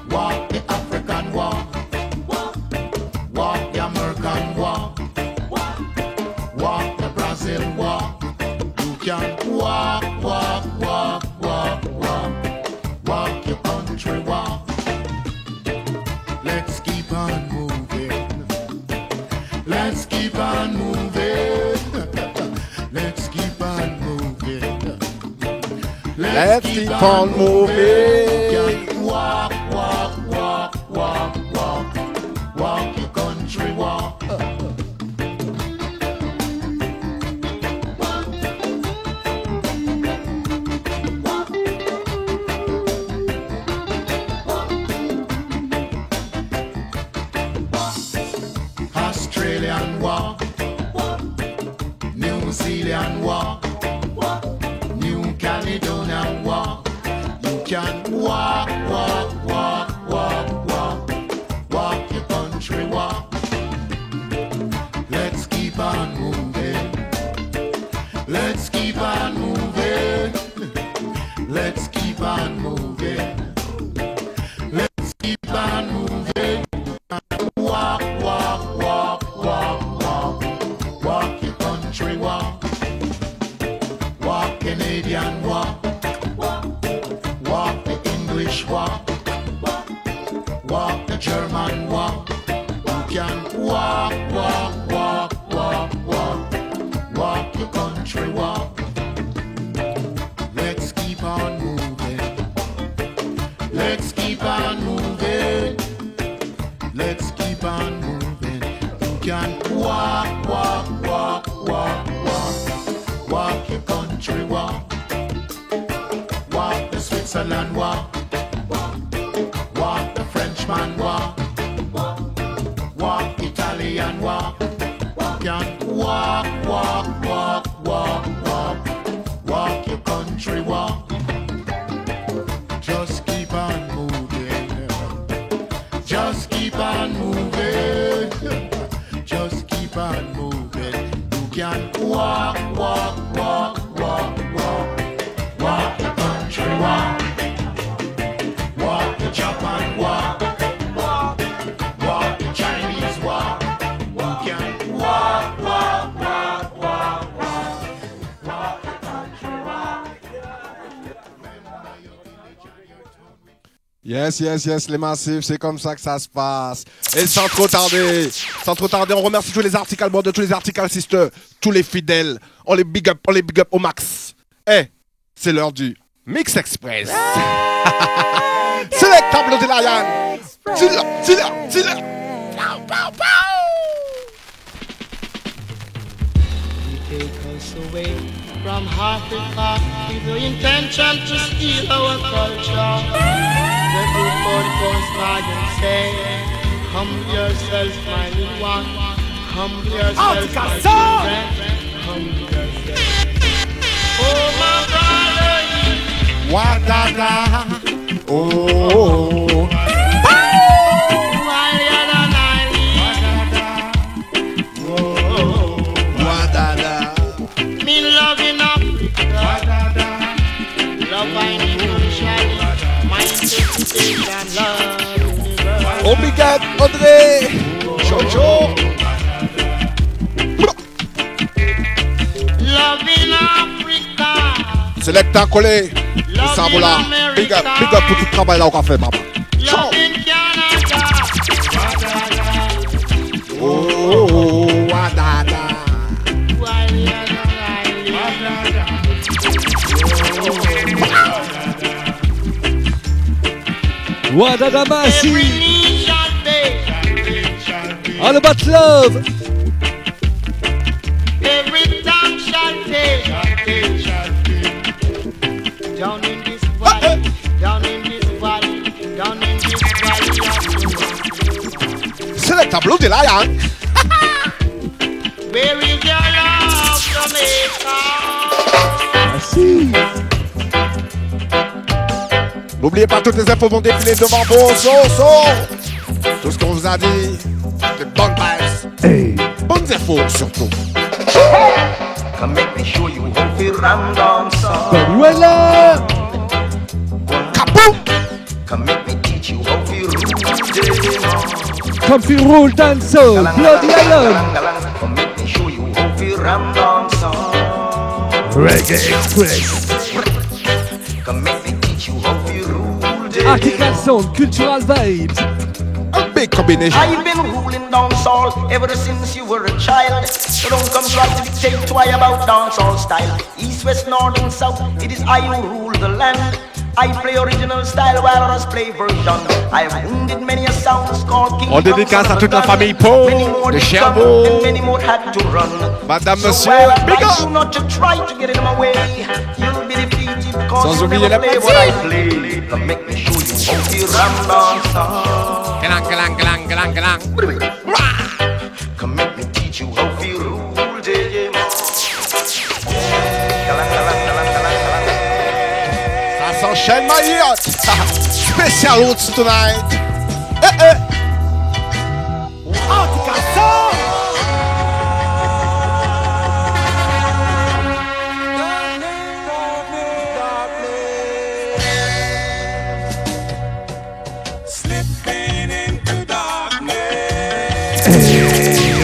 walk the African walk, walk the American walk, walk the Brazil walk. You can walk, walk, walk, walk, walk, walk your country walk. Let's keep on moving. Let's keep on moving. Let's keep on moving. Let's keep on moving. Walk, walk, walk, walk, walk, walk your country walk. Australian walk, New Zealand walk, New Caledonian walk. You can walk, walk, walk, walk, walk, walk your country walk. Let's keep on moving. Let's keep on moving. Let's keep on moving. Let's keep on moving. Walk, walk, walk, walk, walk, walk your country walk. Walk Canadian walk. Walk the English walk. Walk the German walk. You can walk, walk, walk, walk, walk, walk your country walk. Let's keep on moving. Let's keep on moving. Let's keep on moving. You can walk, walk, walk, walk, walk, walk your country walk. Walk the Switzerland walk. Walk the Frenchman walk. Walk Italian walk. You can walk, walk, walk, walk, walk, walk your country walk. Just keep on moving. Just keep on moving. Just keep on moving. You can walk, walk, walk, walk, walk, walk the country walk. Walk the Japan walk. Walk the Chinese walk. You can walk, walk, walk, walk, walk, walk the country walk. Yes, yes, yes, les massifs, c'est comme ça que ça se passe. Et sans trop tarder, on remercie tous les articles brothers, tous les articles sisters, tous les fidèles. On les big up au max. Eh, c'est l'heure du Mix Express. C'est le tableau de la Yann. Dis-le. Pow, pow, pow. Take us away from Africa with the intention to steal our culture. The good God goes by and say, Humble yourself, my little one. Humble yourself, my children. Humble yourself. Oh, my brother. Wadada. Oh. Wadada. Me loving Africa. Love I need my interpretation, love. Obrigado, André. Jojo. Love in Africa. Selecta collé. Saboula. Big up pour tout le travail là qu'on fait, papa. Love in Canada. Oh, Wadada. Wadada Masi. All about love. Every tongue shall take. Down in this valley, down in this valley, down in this valley of Selecta Blue de Lion. where is your love, Jamaica? Merci. N'oubliez pas, toutes les infos vont défiler devant vos sauces. Tout ce qu'on vous a dit, de bonnes bases. Hey. Bonnes infos surtout. Come make me show you how to ram down song. Manuela. Kaboom! Come make me teach you how to rule. Come feel rule dancehall. Bloody Lion. Come make me show you how to ram down song. Reggae Express. Come make me teach you how to rule. Article Sound. Cultural Vibes. A big combination. I've been ruling dancehall ever since you were a child. So don't come try to dictate to I about dancehall style. East, west, north and south, it is I who rule the land. I play original style while others play version. I've wounded many a sound called King. On dédicace à toute la famille Paul de Cherbourg. And many more had to run. Madame, So monsieur, while I big advise you up! not to try to get in my way, you'll be defeated Sans because you oublier never la play petite. what I play. Come make me show you how to ram dance. Galang, galang, galang, galang, galang. Come make me teach you how to rule, JJ Mo. Galang, galang, galang, galang, galang. Ça s'enchaîne, my yacht. Special roots tonight. Eh, eh.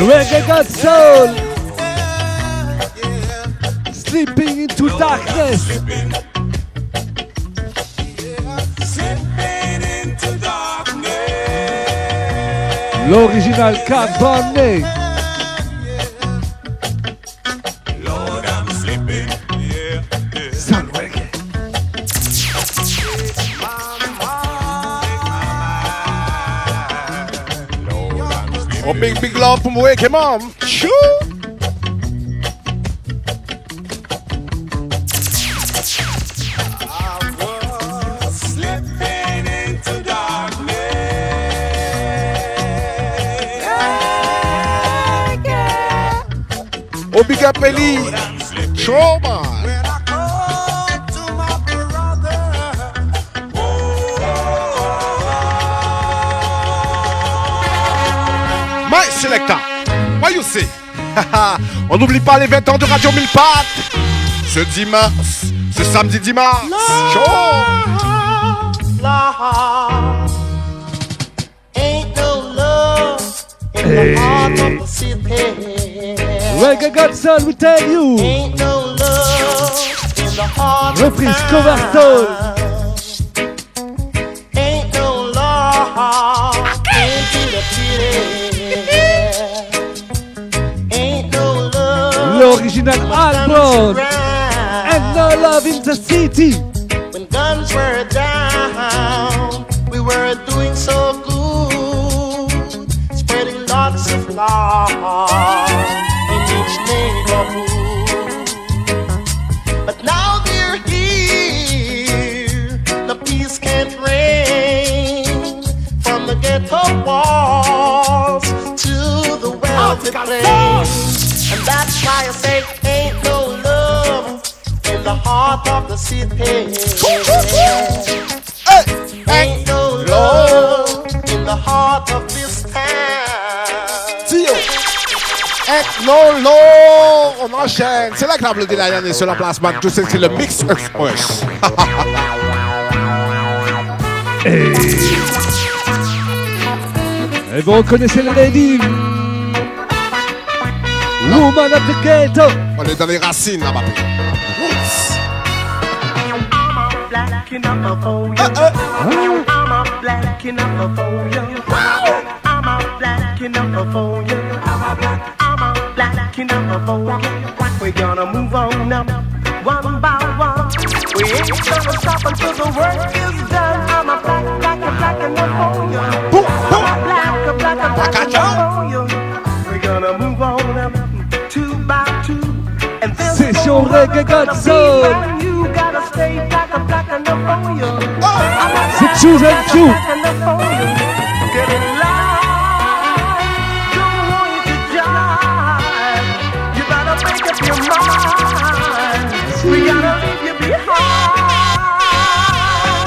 Reggae God Soul. Slipping into darkness. L'original Cabernet. Sound reggae. Oh, big love pour moi, come on. Chou. Oh, big up Ellie. Show, man. My Selecta, what you say? On n'oublie pas les 20 ans de Radio Mille Pattes. Ce dimanche, ce samedi dimanche. Show. Lord, ain't no love in the heart of the city. Reggae God Soul, we tell you. Ain't no love in the heart of Reprise Cover Soul. Ain't no love into the city. Ain't no love. L'original Albron. And no love in the city. When guns were down, we were doing so good, spreading lots of love in each neighborhood. But now they're here, the peace can't reign from the ghetto wall. to play. And that's why I say ain't no love in the heart of the city. Ain't no love in the heart of this town. Non, non, on enchaîne. C'est là que l'applaudit la Yann est sur la place, man. Tu sais, c'est le Mix Express. Et vous reconnaissez la lady Woman of the Ghetto. On est dans les racines là-bas. Blacking up for you. I'm a blacking up for you. I'm a blacking up for you. I'm a blacking up for you. We're gonna move on up one by one. We ain't gonna stop until the work is done. I'm a blacking up for you. I'm a blacking up for you. We're gonna move on up two by two. And then Session Reggae Godzone. you gotta stay blacking up for you. C'est Choose and Choose. Get in line, don't want you to die. You better make up your mind. We gotta leave you behind.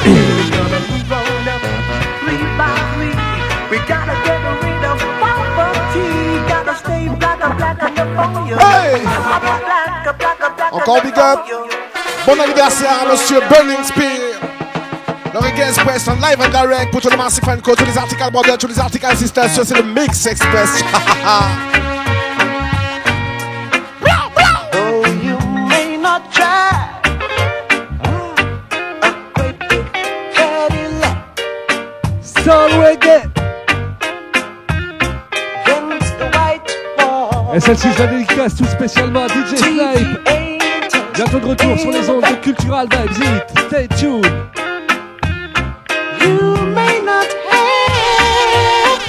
We're gonna move on up three by three. We gotta get rid of poverty. Gotta stay black for you. Hey! Encore big up. Bon anniversaire à Monsieur Burning Spear. Le Reggae Express en live and direct pour tout le Massive Franco, tous les articles Border, tous les articles Sisters, c'est le Mix Express. Though you may not try, a great big Cadillac Soul Reggae. against the white wall. Et celle-ci, je la dédicace tout spécialement à DJ Snipe. Bientôt de retour sur les ondes de Cultural Vibes. Stay tuned. You may not have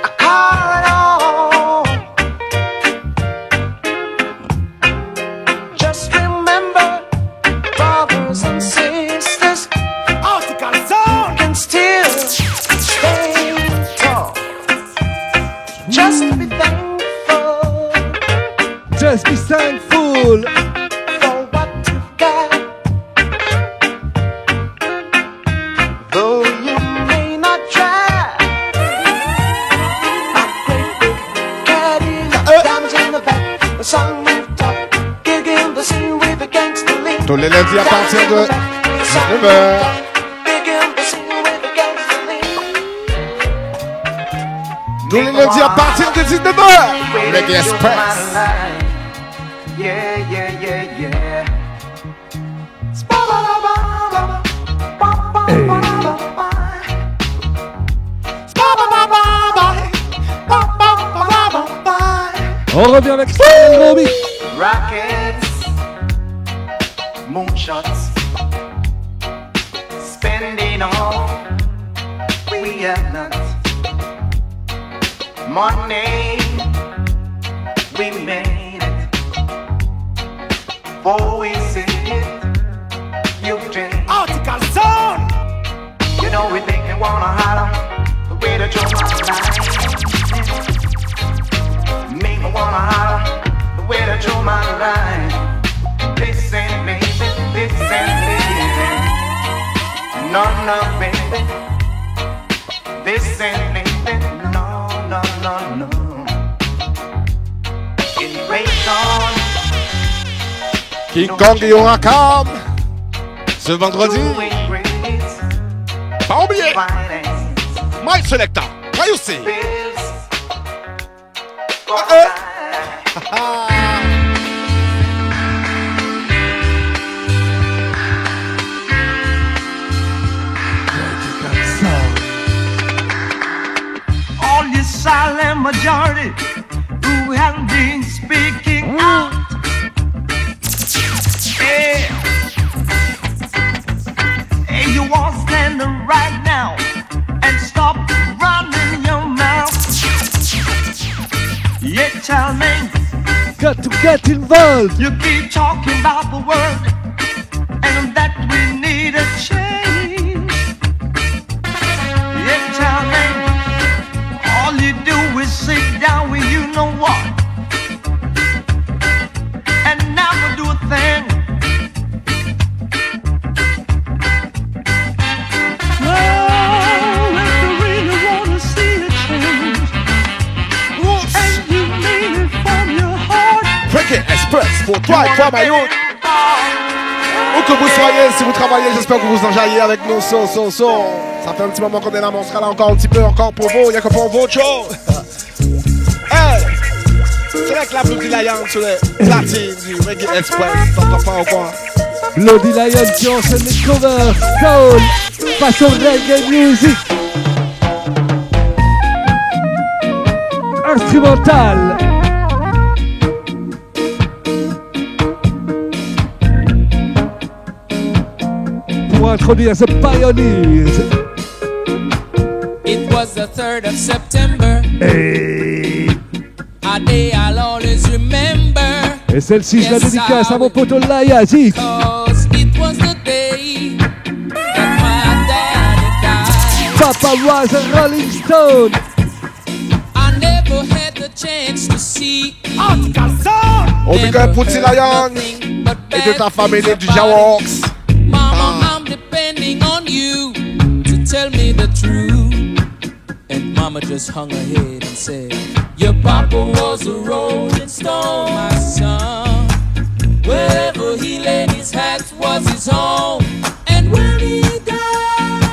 a car at all. Just remember, brothers and sisters, can still stand tall. Just be thankful. Just be thankful. For what you've got. Though you may not try, a great big Cadillac, diamonds in the back, the sun rooftop, gig in the city with a gangster lean. Tous les lundis à partir de 19h. Gig in the city with a gangster lean. Tous les lundis à partir de 19h. Reggae Express. Yeah, yeah, yeah, yeah. On revient avec Stan Robbie. Rockets, moonshots, spending all we have not. Money, we made it. Boy, see it, you drink. Article Zone. You know we think you wanna holler the way that you're make me wanna holler the way that you're my line. This ain't living, this ain't living. No, no, baby. This ain't living. No, no, no, no. Invasion. King Kong et Orakam. Ce vendredi. Pas oublié. My Selector. What you see? All you silent majority who have been speaking out. Hey, hey, you all stand right now and stop running your mouth. Yeah, tell me. Got to get involved. You keep talking about the world and that we need a change. Yeah, tell me. All you do is pour toi et toi, Mayotte. Où que vous soyez, si vous travaillez, j'espère que vous enjaillez avec nous. Ça fait un petit moment qu'on est là, mais on sera là encore un petit peu, encore pour vous. Il n'y a que pour vous, show. Hey! C'est là que la Bloody Lion sur les platines du Reggae Express. T'entends pas ou quoi? Bloody Lion qui enchaîne les covers, soul, façon reggae music. Instrumental. Pour introduire The Pioneers. It was the 3rd of September. Hey. A day I'll always remember. Et celle-ci, je la dédicace à mon poteau Layazi. Cause it was the day that my daddy died. Papa was a Rolling Stone. I never had the chance to see. On big up Pussy Lion et de ta famille du Jawoks. Mama, I'm depending on you to tell me the truth. And Mama just hung her head and said, your papa was a rolling stone, my son. Wherever he laid his hat was his home. And when he died,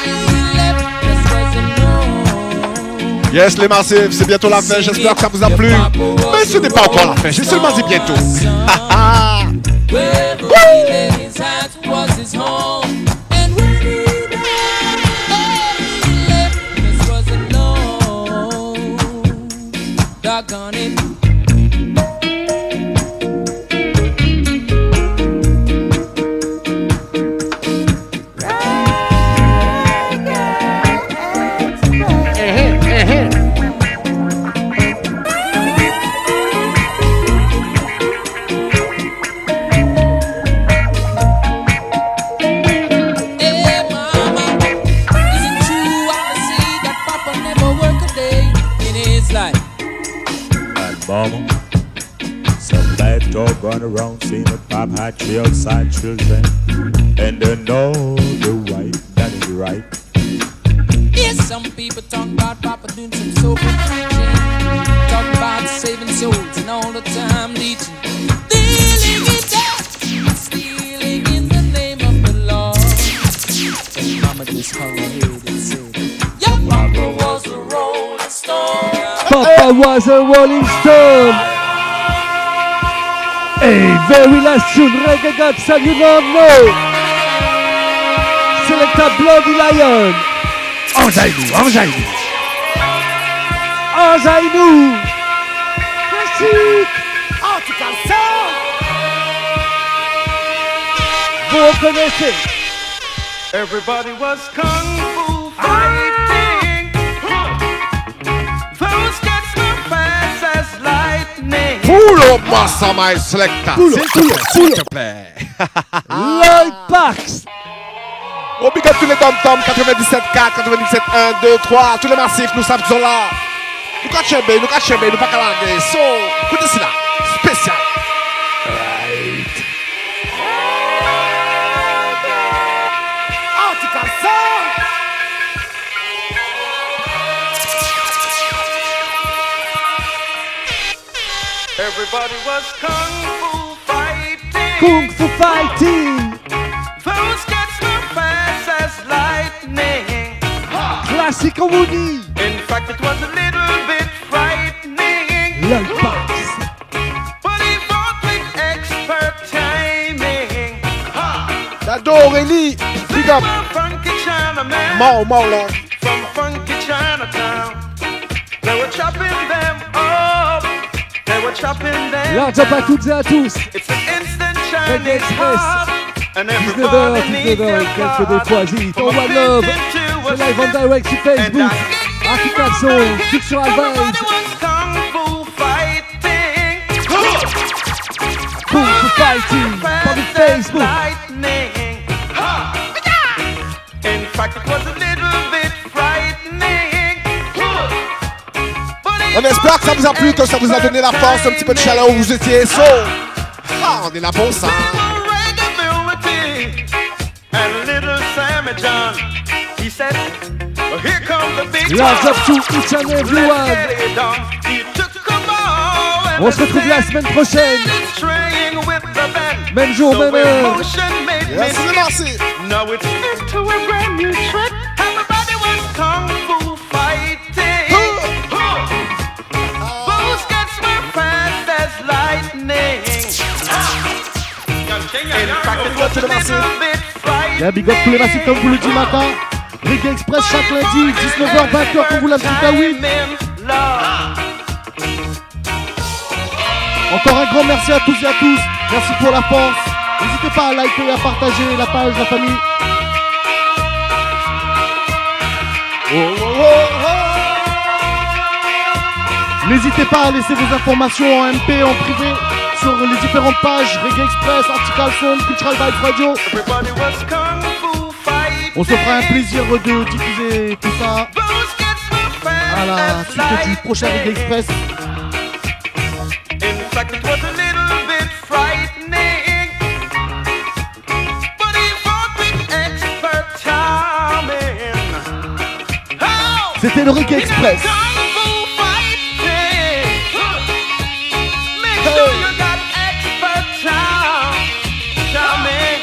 he left us wasn't known. Yes, les massifs, c'est bientôt la fin. J'espère que ça vous a plu. Mais ce n'est pas encore la fin, j'ai seulement dit bientôt. Wherever he laid his hat was his home. And when he died, he left us wasn't known. Doggone it. Mama, some bad talk going around saying that Pop had 3 outside children, and they know the right, that is right. Yes, some people talk about Papa doing some soulful preaching, talk about saving souls and all the time leeching, dealing it up, stealing in the name of the Lord. And Mama just hung her head and said, your Papa was a rolling stone. Papa was a Rolling Stone. Hey, very last tune, Reggae Gods, and you don't know. Select a Bloody Lion. Enjaille-nous. Classique. Vous reconnaissez. Everybody was kung fu fighting. Those cats were fast as lightning. Pull up, Massa, my selector. S'il te plaît. Lloyd Parks. On big up tous les dom-toms, 97.4, 97.1, 2, 3, tous les massifs, nous sommes là. Nous cachez, nous pas calaguer. So, écoutez cela, spécial. Right. Article Sound. Everybody was kung fu fighting. Kung Fu Fighting. Those cats were fast as lightning. Classique on vous dit. In fact, it was a little bit frightening. Lloyd Parks. But he fought with expert timing. Dado Aurélie, big up. Funky Chinaman. Mau, là. From funky Chinatown. They were chopping them up. They were chopping them Large up à toutes et à tous. It's an instant Reggae Chinese Express. hop. And 19h, everybody needs 19h, their quelques deux fois hit. From On a One Love. Clinton to a C'est live en direct sur Facebook. African Soul, Cultural Vibes. Everybody was kung fu fighting. Kung Fu Fighting. From the Facebook. Lightning. In fact, it was a little bit frightening. On espère que ça vous a plu, que ça vous a donné la force, un petit peu de chaleur où vous étiez. So, on est là pour ça. And little Sammy John, he said, here comes the big Large up to each and every one. He took a ball and On se retrouve la semaine prochaine. train Même jour, même heure. Merci, merci. Now it's into a brand new trick. Everybody was kung fu fighting. Those guys were fast as lightning. In fact, it was a little bit frightening. Y'a big up tous les massifs comme vous le dit matin. Reggae Express chaque lundi, 19h, 20h pour vous la petite Daoui. Encore un grand merci à tous et à tous. Merci pour la force. N'hésitez pas à liker et à partager la page, la famille. N'hésitez pas à laisser vos informations en MP, en privé, sur les différentes pages Reggae Express, Article Sound, Cultural Vibes Radio. On se fera un plaisir de diffuser tout ça à la suite du prochain Reggae Express. In fact, it was a little bit frightening, but he fought with expert timing. C'était le Reggae Express. Make sure you got expert timing.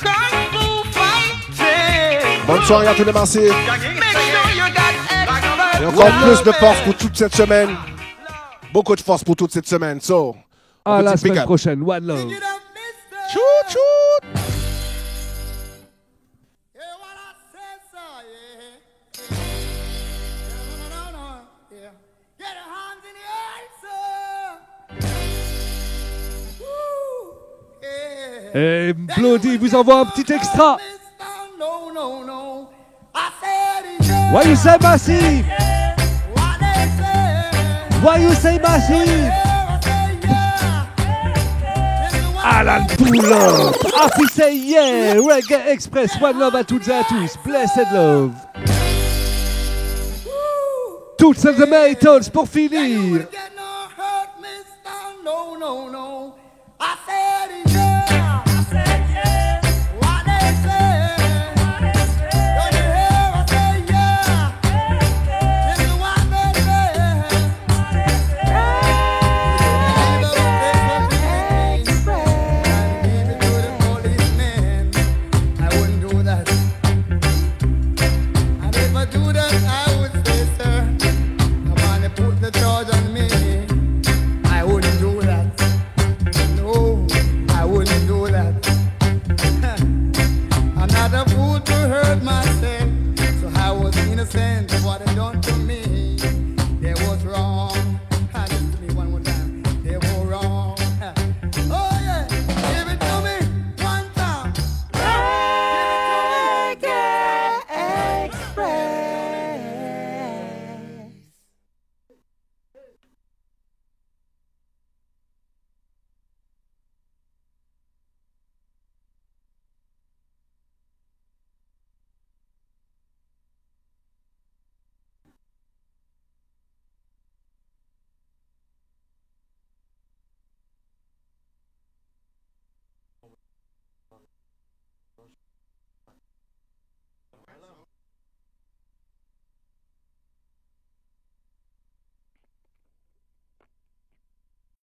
Kung fu fighting. Bonne soirée à tous les massifs. Make sure you got expert. Et encore plus de force pour toute cette semaine. Beaucoup de force pour toute cette semaine. So, à la semaine prochaine. One love. Shoot, shoot. Et Bloody vous envoie un petit extra. Why you say massive? Why you say massive? Alan Poulon. Happy say yeah. Reggae Express. One love à toutes et à tous. Blessed love. Toutes and the Maytons pour finir. Hurt my